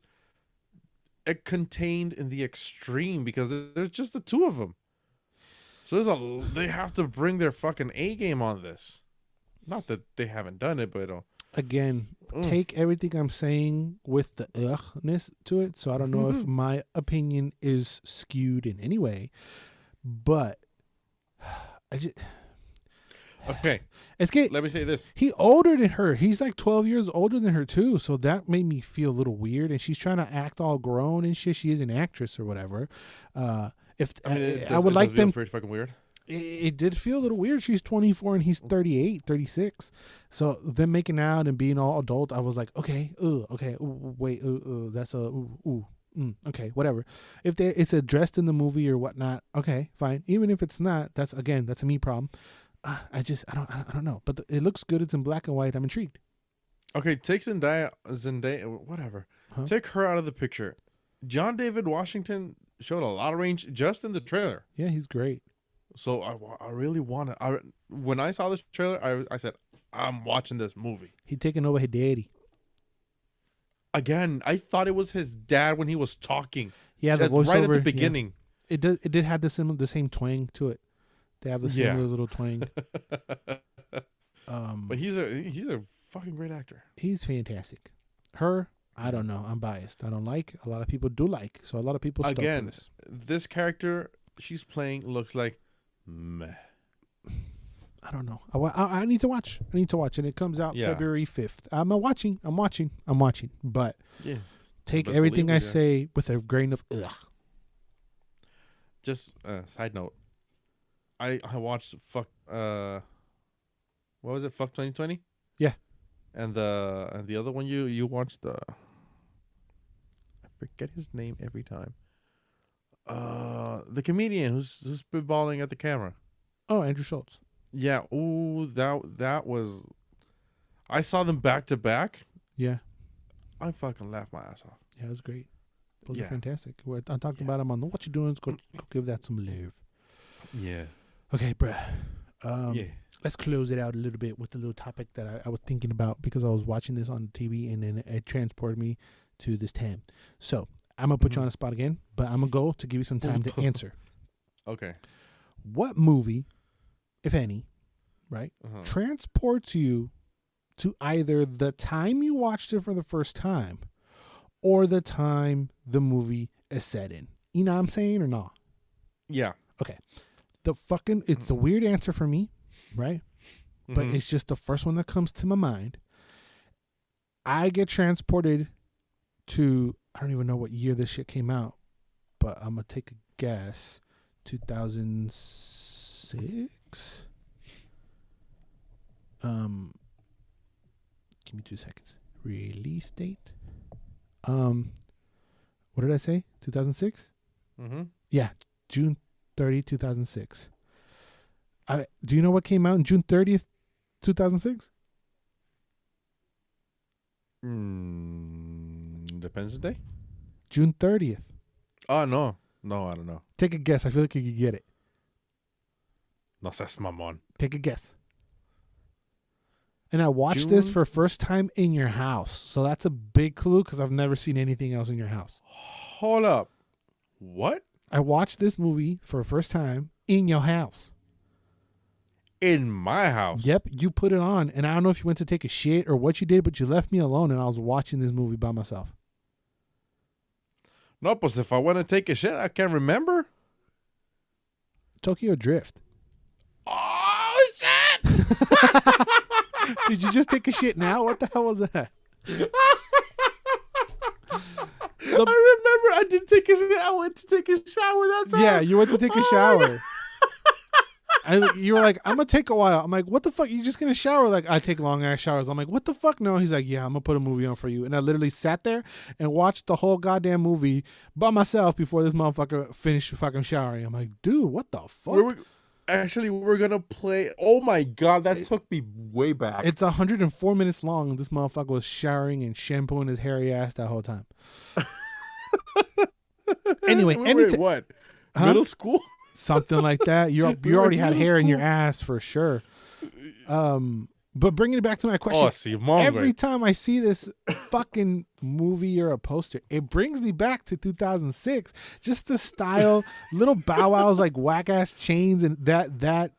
Speaker 2: contained in the extreme because there's just the two of them. So they have to bring their fucking A game on this. Not that they haven't done it, but
Speaker 1: again, take everything I'm saying with the ughness to it. So I don't know if my opinion is skewed in any way, but I just
Speaker 2: okay. Let me say this:
Speaker 1: he older than her. He's like 12 years older than her too. So that made me feel a little weird. And she's trying to act all grown and shit. She is an actress or whatever. I would like them.
Speaker 2: Pretty fucking weird.
Speaker 1: It did feel a little weird. She's 24 and he's 38, 36. So them making out and being all adult, I was like, okay, okay, wait, that's okay, whatever. If it's addressed in the movie or whatnot, okay, fine. Even if it's not, that's a me problem. I don't know. But it looks good. It's in black and white. I'm intrigued.
Speaker 2: Okay, take Zendaya, whatever. Huh? Take her out of the picture. John David Washington showed a lot of range just in the trailer.
Speaker 1: Yeah, he's great.
Speaker 2: So I really want to. When I saw this trailer, I said, I'm watching this movie.
Speaker 1: He taking over his daddy.
Speaker 2: Again, I thought it was his dad when he was talking.
Speaker 1: Yeah, the voiceover
Speaker 2: right at the beginning.
Speaker 1: Yeah. It did have the same twang to it. They have the similar little twang.
Speaker 2: But he's a fucking great actor.
Speaker 1: He's fantastic. Her, I don't know. I'm biased. I don't like. A lot of people do like. So a lot of people stoked for this.
Speaker 2: This character she's playing looks like meh.
Speaker 1: I don't know. I need to watch. And it comes out February 5th. I'm watching. But take everything I say with a grain of ugh.
Speaker 2: Just side note. I watched Fuck. What was it? Fuck 2020.
Speaker 1: Yeah.
Speaker 2: And the other one you watched I forget his name every time. The comedian who's spitballing at the camera.
Speaker 1: Oh, Andrew Schultz.
Speaker 2: Yeah. Ooh, that was. I saw them back to back.
Speaker 1: Yeah.
Speaker 2: I fucking laughed my ass off.
Speaker 1: Yeah, it was great. Those are fantastic. I talked about them on the What You Doing. Go give that some love.
Speaker 2: Yeah.
Speaker 1: Okay, bruh. Let's close it out a little bit with a little topic that I was thinking about because I was watching this on TV and then it transported me to this time. So I'm going to put you on the spot again, but I'm going to go to give you some time to answer.
Speaker 2: Okay.
Speaker 1: What movie, if any, right, transports you to either the time you watched it for the first time or the time the movie is set in? You know what I'm saying or not?
Speaker 2: Yeah.
Speaker 1: Okay. It's the weird answer for me, right? But it's just the first one that comes to my mind. I get transported to, I don't even know what year this shit came out, but I'm going to take a guess. 2006? Give me 2 seconds. Release date? What did I say? 2006? Yeah, June 30, 2006. Do you know what came out on June 30th, 2006?
Speaker 2: Independence Day?
Speaker 1: June 30th.
Speaker 2: Oh, no. No, I don't know.
Speaker 1: Take a guess. I feel like you could get it.
Speaker 2: No seas mamón.
Speaker 1: Take a guess. And I watched this for first time in your house. So that's a big clue because I've never seen anything else in your house.
Speaker 2: Hold up. What?
Speaker 1: I watched this movie for the first time in your house.
Speaker 2: In my house?
Speaker 1: Yep, you put it on. And I don't know if you went to take a shit or what you did, but you left me alone and I was watching this movie by myself.
Speaker 2: No, pues if I want to take a shit, I can't remember.
Speaker 1: Tokyo Drift.
Speaker 2: Oh, shit!
Speaker 1: Did you just take a shit now? What the hell was that?
Speaker 2: I remember I did take a shit. I went to take a shower. That's all.
Speaker 1: Yeah, you went to take a shower. You were like, I'm gonna take a while. I'm like, what the fuck? You just gonna shower? Like, I take long ass showers. I'm like, what the fuck? No. He's like, yeah, I'm gonna put a movie on for you. And I literally sat there and watched the whole goddamn movie by myself before this motherfucker finished fucking showering. I'm like, dude, what the fuck?
Speaker 2: We're gonna play. Oh my god, that took me way back.
Speaker 1: It's 104 minutes long. This motherfucker was showering and shampooing his hairy ass that whole time. Anyway,
Speaker 2: what? Huh? Middle school?
Speaker 1: Something like that. You already had hair in your ass for sure. But bringing it back to my question, every time I see this fucking movie or a poster, it brings me back to 2006. Just the style, little Bow Wows like whack ass chains, and that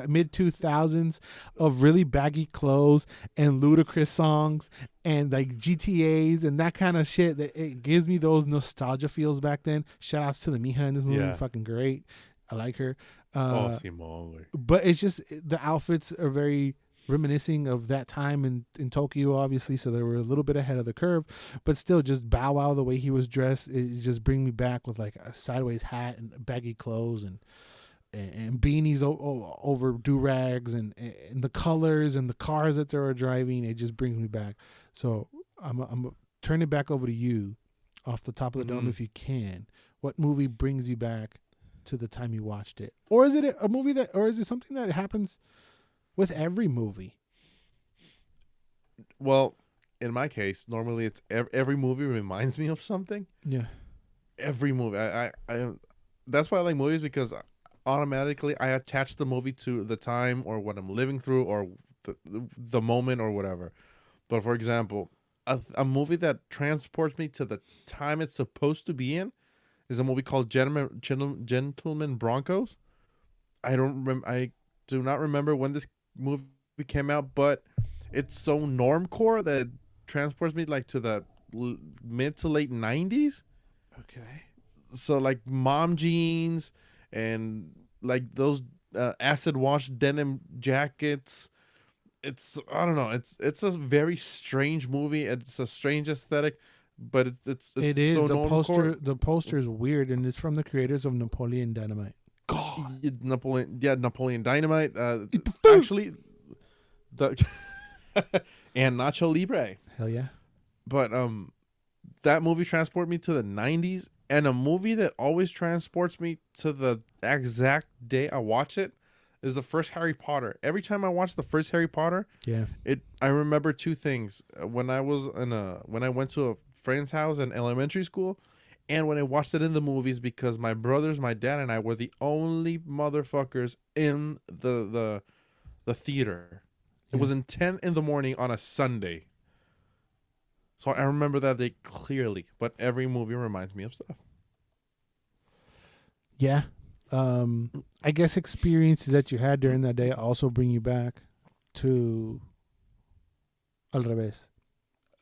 Speaker 1: mid 2000s of really baggy clothes and ludicrous songs and like GTAs and that kind of shit. That it gives me those nostalgia feels back then. Shout outs to the Mija in this movie, fucking great. I like her. But it's just the outfits are very reminiscing of that time in Tokyo, obviously, so they were a little bit ahead of the curve, but still just Bow Wow, the way he was dressed, it just bring me back with like a sideways hat and baggy clothes and beanies over do-rags and the colors and the cars that they were driving. It just brings me back. So I'm turn it back over to you off the top of the dome if you can. What movie brings you back to the time you watched it? Or is it a movie or is it something that happens with every movie?
Speaker 2: Well, in my case, normally it's every movie reminds me of something.
Speaker 1: Yeah.
Speaker 2: Every movie. I that's why I like movies, because automatically I attach the movie to the time or what I'm living through or the moment or whatever. But for example, a movie that transports me to the time it's supposed to be in is a movie called Gentlemen Broncos. I do not remember when this movie came out, but it's so normcore that it transports me like to the mid to late 90s.
Speaker 1: Okay.
Speaker 2: So like mom jeans and like those acid wash denim jackets. I don't know. It's a very strange movie. It's a strange aesthetic, but it's so normcore.
Speaker 1: The poster is weird, and it's from the creators of Napoleon Dynamite.
Speaker 2: God. Napoleon Dynamite. Actually, and Nacho Libre.
Speaker 1: Hell yeah.
Speaker 2: But that movie transported me to the 90s, and a movie that always transports me to the exact day I watch it is the first Harry Potter. Every time I watch the first Harry Potter, I remember two things. When I went to a friend's house in elementary school, and when I watched it in the movies, because my brothers, my dad, and I were the only motherfuckers in the theater. It was in 10 in the morning on a Sunday. So I remember that day clearly, but every movie reminds me of stuff.
Speaker 1: Yeah. I guess experiences that you had during that day also bring you back to al revés.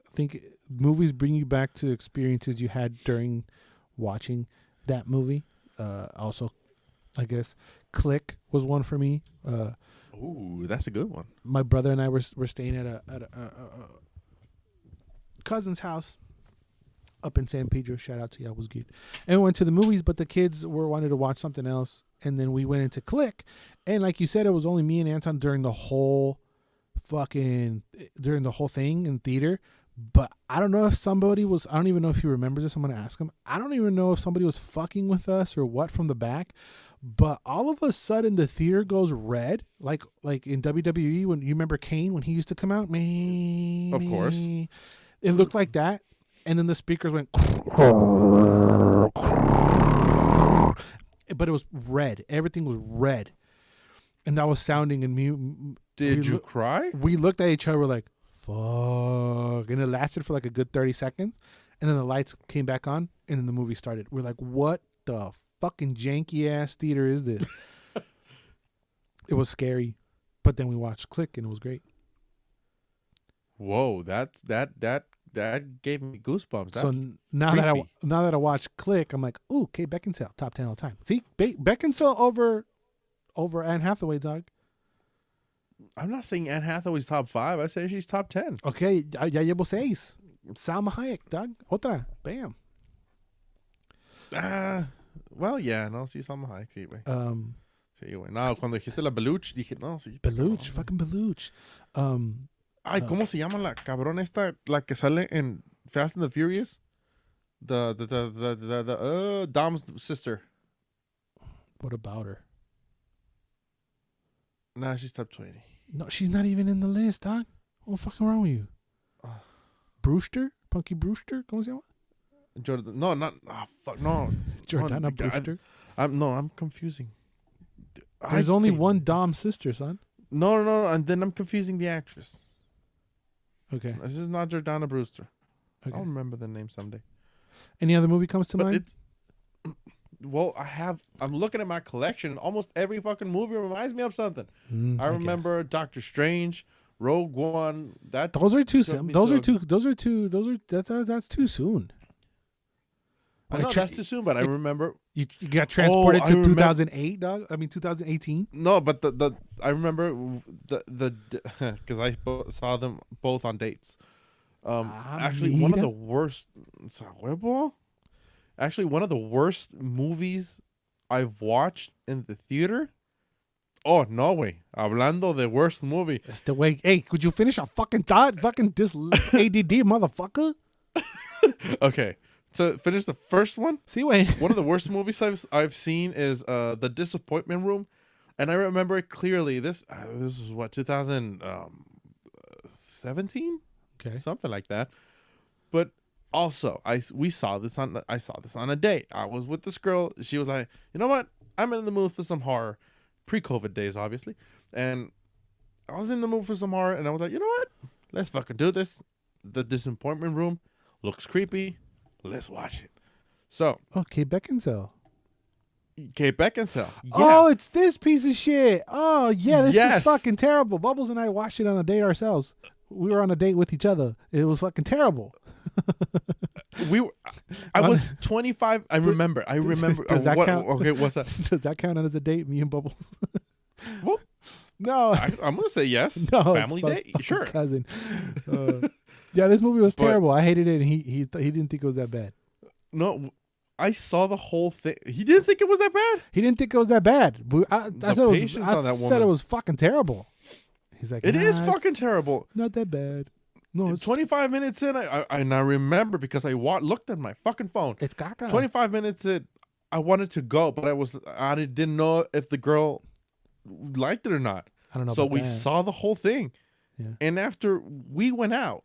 Speaker 1: I think movies bring you back to experiences you had during watching that movie. Also, I guess Click was one for me.
Speaker 2: Ooh, that's a good one.
Speaker 1: My brother and I were staying at a cousin's house up in San Pedro. Shout out to y'all, was good. And we went to the movies, but the kids wanted to watch something else, and then we went into Click. And like you said, it was only me and Anton during the whole thing in theater. But I don't know if somebody was, I don't even know if he remembers this. I'm going to ask him. I don't even know if somebody was fucking with us or what from the back. But all of a sudden the theater goes red, like in WWE, when you remember Kane when he used to come out.
Speaker 2: Of course.
Speaker 1: It looked like that. And then the speakers went, but it was red. Everything was red. And that was sounding, and me.
Speaker 2: Did you cry?
Speaker 1: We looked at each other like, fuck. And it lasted for like a good 30 seconds. And then the lights came back on, and then the movie started. We're like, what the fucking janky ass theater is this? It was scary. But then we watched Click, and it was great.
Speaker 2: Whoa, that gave me goosebumps. That's
Speaker 1: so now that I watch Click, I'm like, ooh, Kate Beckinsale, top 10 all time. See, Beckinsale over Anne Hathaway, dog.
Speaker 2: I'm not saying Anne Hathaway's top 5. I say she's top 10.
Speaker 1: Okay, ya llevo 6. Salma Hayek, dog. Otra. Bam.
Speaker 2: Well, yeah, no, sí, Salma Hayek. Sí, Sí, güey. No, cuando dijiste la Beluch, dije, no, sí.
Speaker 1: Beluch, fucking Beluch.
Speaker 2: Ay, ¿cómo se llama la cabrona esta? La que sale en Fast and the Furious? Dom's sister.
Speaker 1: What about her?
Speaker 2: Nah, she's top 20.
Speaker 1: No, she's not even in the list, dog. What fucking wrong with you? Brewster? Punky Brewster? ¿Cómo se llama?
Speaker 2: Jordan, no, not. Oh, fuck, no.
Speaker 1: Jordana Brewster.
Speaker 2: I'm confusing.
Speaker 1: There's only one Dom sister, son.
Speaker 2: No, and then I'm confusing the actress.
Speaker 1: Okay.
Speaker 2: This is not Jordana Brewster.
Speaker 1: Okay.
Speaker 2: I'll remember the name someday.
Speaker 1: Any other movie comes to mind?
Speaker 2: Well, I'm looking at my collection. Almost every fucking movie reminds me of something. I remember Doctor Strange, Rogue One.
Speaker 1: Those are too soon. That's too soon.
Speaker 2: I know that's too soon, but I remember
Speaker 1: you got transported to 2008, dog. I mean 2018.
Speaker 2: No, but I remember the because I saw them both on dates. Actually, one of the worst. Actually, one of the worst movies I've watched in the theater. Oh, no way. Hablando de worst movie.
Speaker 1: That's the way. Hey, could you finish a fucking thought? Fucking this ADD motherfucker.
Speaker 2: Okay. So finish the first one.
Speaker 1: See, wait.
Speaker 2: One of the worst movies I've seen is The Disappointment Room. And I remember it clearly. This is what, 2017?
Speaker 1: Okay.
Speaker 2: Something like that. But also, I saw this on a date. I was with this girl. She was like, you know what? I'm in the mood for some horror. Pre-COVID days, obviously. And I was in the mood for some horror. And I was like, you know what? Let's fucking do this. The Disappointment Room looks creepy. Let's watch it. So.
Speaker 1: Oh, Kate Beckinsale.
Speaker 2: Kate Beckinsale. Yeah.
Speaker 1: Oh, it's this piece of shit. Oh, yeah, this is fucking terrible. Bubbles and I watched it on a date ourselves. We were on a date with each other. It was fucking terrible.
Speaker 2: I was 25. I remember.
Speaker 1: Does that count?
Speaker 2: Okay, what's that?
Speaker 1: Does that count as a date, me and Bubbles?
Speaker 2: Well,
Speaker 1: no.
Speaker 2: I'm going to say yes.
Speaker 1: No.
Speaker 2: Family date? Sure.
Speaker 1: Cousin. Yeah, this movie was terrible. I hated it, and he didn't think it was that bad.
Speaker 2: No, I saw the whole thing. He didn't think it was that bad?
Speaker 1: He didn't think it was that bad. I said it was fucking terrible. He's like,
Speaker 2: it is fucking terrible.
Speaker 1: Not that bad. No, it's
Speaker 2: 25 minutes in, I remember because I looked at my fucking phone.
Speaker 1: It's caca.
Speaker 2: 25 minutes in, I wanted to go, but I didn't know if the girl liked it or not.
Speaker 1: I don't know.
Speaker 2: So we saw the whole thing.
Speaker 1: Yeah.
Speaker 2: And after we went out,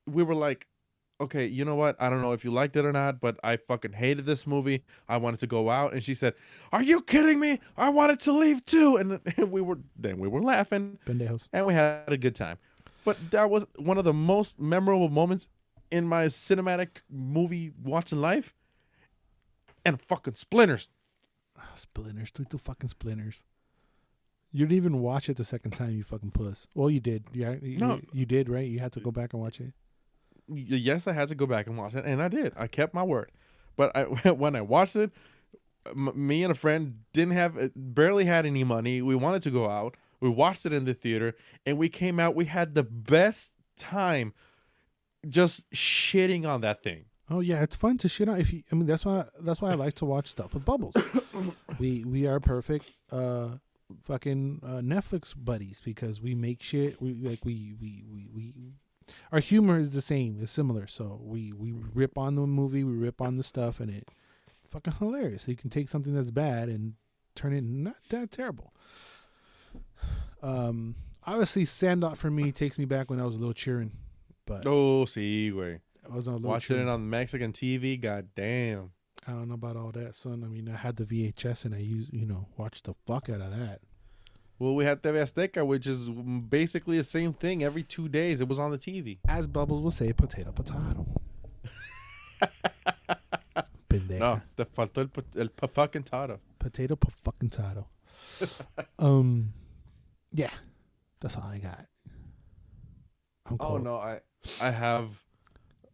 Speaker 2: we were like, okay, you know what? I don't know if you liked it or not, but I fucking hated this movie. I wanted to go out. And she said, are you kidding me? I wanted to leave too. And we were laughing.
Speaker 1: Pendejos.
Speaker 2: And we had a good time. But that was one of the most memorable moments in my cinematic movie watching life. And fucking Splinters.
Speaker 1: Splinters. Two fucking Splinters. You didn't even watch it the second time, you fucking puss. Well, you did. No. You did, right? You had to go back and watch it.
Speaker 2: Yes, I had to go back and watch it, and I did. I kept my word. But when I watched it, me and a friend barely had any money. We wanted to go out. We watched it in the theater, and we came out. We had the best time just shitting on that thing.
Speaker 1: Oh yeah, it's fun to shit on. That's why I like to watch stuff with Bubbles. we are perfect fucking Netflix buddies because we make shit. We our humor is the same. It's similar. So we rip on the movie, we rip on the stuff, and it's fucking hilarious. So you can take something that's bad and turn it not that terrible. Obviously, Sandlot for me takes me back when I was a little cheering. But
Speaker 2: sí, güey.
Speaker 1: I was on a little
Speaker 2: watching it on Mexican TV. God damn.
Speaker 1: I don't know about all that, son. I mean, I had the VHS and I watched the fuck out of that.
Speaker 2: Well, we had TV Azteca, which is basically the same thing. Every 2 days, it was on the TV.
Speaker 1: As Bubbles will say, potato. Pendeja.
Speaker 2: No, te faltó el fucking tato.
Speaker 1: Potato fucking tato. Yeah, that's all I got.
Speaker 2: Oh no, I have.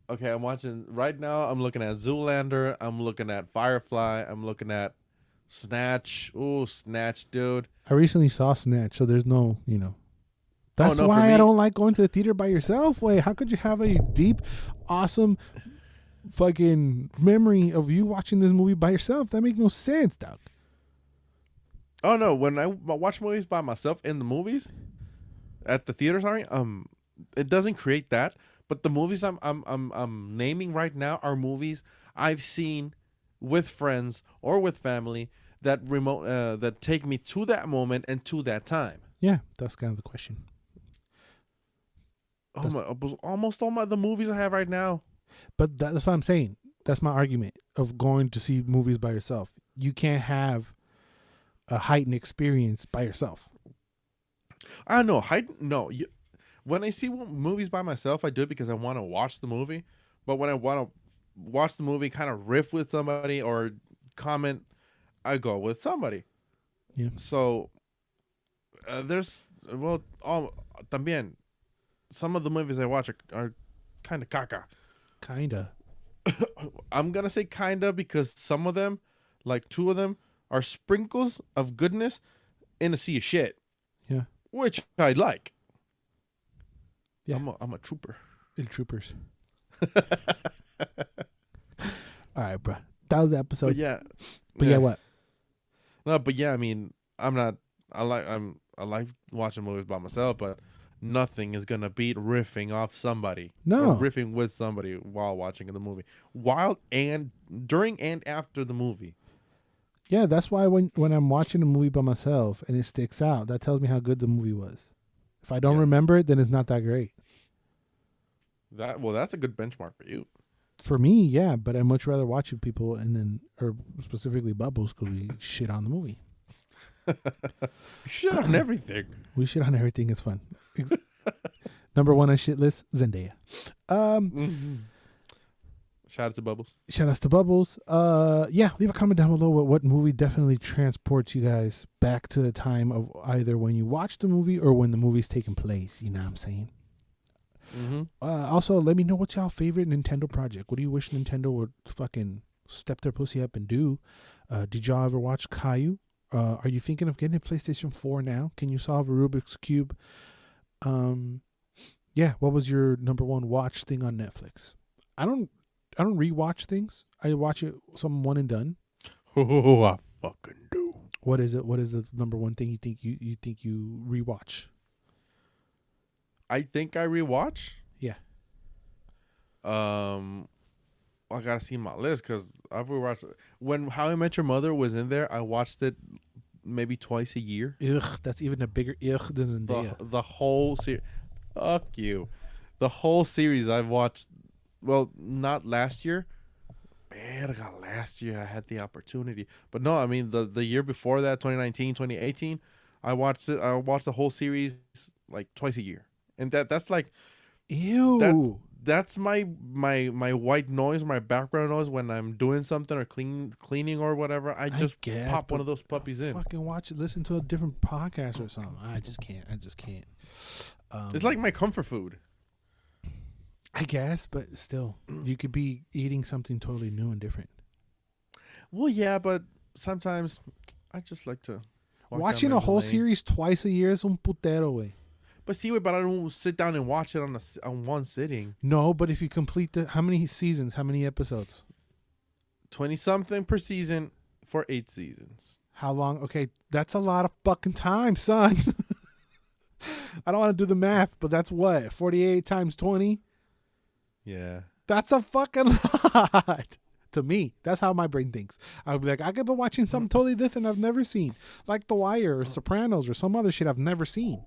Speaker 2: Okay, I'm watching right now. I'm looking at Zoolander. I'm looking at Firefly. I'm looking at Snatch. Ooh, Snatch, dude.
Speaker 1: I recently saw Snatch, so there's no, That's why I don't like going to the theater by yourself. Wait, how could you have a deep, awesome, fucking memory of you watching this movie by yourself? That makes no sense, dog.
Speaker 2: Oh no, when I watch movies by myself in the movies at the theater, sorry, it doesn't create that. But the movies I'm naming right now are movies I've seen with friends or with family that take me to that moment and to that time.
Speaker 1: Yeah, that's kind of the question.
Speaker 2: Almost all the movies I have right now.
Speaker 1: But that's what I'm saying. That's my argument of going to see movies by yourself. You can't have a heightened experience by yourself.
Speaker 2: I know. When I see movies by myself, I do it because I want to watch the movie. But when I want to watch the movie, kind of riff with somebody or comment, I go with somebody.
Speaker 1: Yeah.
Speaker 2: So también some of the movies I watch are kind of caca.
Speaker 1: Kinda.
Speaker 2: I'm gonna say kinda because some of them, like two of them, are sprinkles of goodness in a sea of shit.
Speaker 1: Yeah.
Speaker 2: Which I like.
Speaker 1: Yeah.
Speaker 2: I'm a trooper.
Speaker 1: Little troopers. All right, bro. That was the episode.
Speaker 2: But yeah.
Speaker 1: But yeah, what?
Speaker 2: No, but yeah, I mean, I like watching movies by myself, but nothing is gonna beat riffing off somebody.
Speaker 1: No.
Speaker 2: Or riffing with somebody while watching the movie. While and during and after the movie.
Speaker 1: Yeah, that's why when I'm watching a movie by myself and it sticks out, that tells me how good the movie was. If I don't remember it, then it's not that great.
Speaker 2: That's a good benchmark for you.
Speaker 1: For me, yeah, but I'd much rather watch it with people or specifically Bubbles, because we shit on the movie.
Speaker 2: Shit on everything.
Speaker 1: We shit on everything. It's fun. Number one on shit list, Zendaya.
Speaker 2: Shout out to Bubbles.
Speaker 1: Shout outs to Bubbles. Yeah, leave a comment down below what movie definitely transports you guys back to the time of either when you watched the movie or when the movie's taking place. You know what I'm saying?
Speaker 2: Mm-hmm.
Speaker 1: Also, let me know what's y'all favorite Nintendo project. What do you wish Nintendo would fucking step their pussy up and do? Did y'all ever watch Caillou? Are you thinking of getting a PlayStation 4 now? Can you solve a Rubik's Cube? Yeah, what was your number one watch thing on Netflix? I don't rewatch things. I watch it some one and done.
Speaker 2: Oh, I fucking do.
Speaker 1: What is it? What is the number one thing you think you rewatch?
Speaker 2: I think I rewatch.
Speaker 1: Yeah.
Speaker 2: I gotta see my list because I've rewatched it. When How I Met Your Mother was in there, I watched it maybe twice a year.
Speaker 1: Ugh, that's even a bigger ugh than Zendaya.
Speaker 2: The whole series. Fuck you. The whole series I've watched. Well, not last year. Man, last year I had the opportunity. But no, I mean the year before that, 2019, 2018, I watched it. I watched the whole series like twice a year. And that's like,
Speaker 1: ew.
Speaker 2: That's my white noise, my background noise when I'm doing something or cleaning or whatever. I just pop one of those puppies in.
Speaker 1: Fucking watch it. Listen to a different podcast or something. I just can't.
Speaker 2: It's like my comfort food.
Speaker 1: I guess, but still, you could be eating something totally new and different.
Speaker 2: Well, yeah, but sometimes I just like to
Speaker 1: watching a whole series twice a year is un putero, way.
Speaker 2: But see, but I don't sit down and watch it on one sitting.
Speaker 1: No, but if you complete how many seasons, how many episodes?
Speaker 2: 20-something per season for 8 seasons.
Speaker 1: How long? Okay, that's a lot of fucking time, son. I don't want to do the math, but that's what? 48 times 20?
Speaker 2: Yeah.
Speaker 1: That's a fucking lot. To me, that's how my brain thinks. I would be like, I could be watching something totally different I've never seen. Like The Wire or Sopranos or some other shit I've never seen.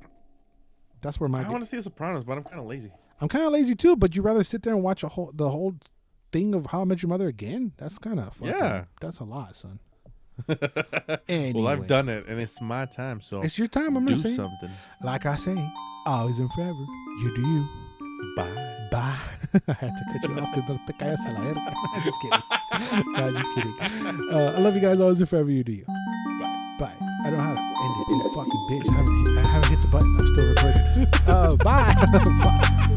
Speaker 1: That's where
Speaker 2: I want to see The Sopranos, but I'm kind of lazy.
Speaker 1: I'm kind of lazy too, but you rather sit there and watch the whole thing of How I Met Your Mother again? That's kind of fucking,
Speaker 2: yeah.
Speaker 1: That's a lot, son.
Speaker 2: Anyway. Well, I've done it, and it's my time, so
Speaker 1: it's your time. I'm gonna say
Speaker 2: something.
Speaker 1: Like I say, always and forever. You do you.
Speaker 2: Bye.
Speaker 1: Bye. I had to cut you off because no te callas a la verga. I'm just kidding. No, just kidding. I love you guys always and forever. You do you.
Speaker 2: Bye.
Speaker 1: Bye. I don't know how to end it. You fucking bitch. I haven't hit the button. I'm still recording. Bye.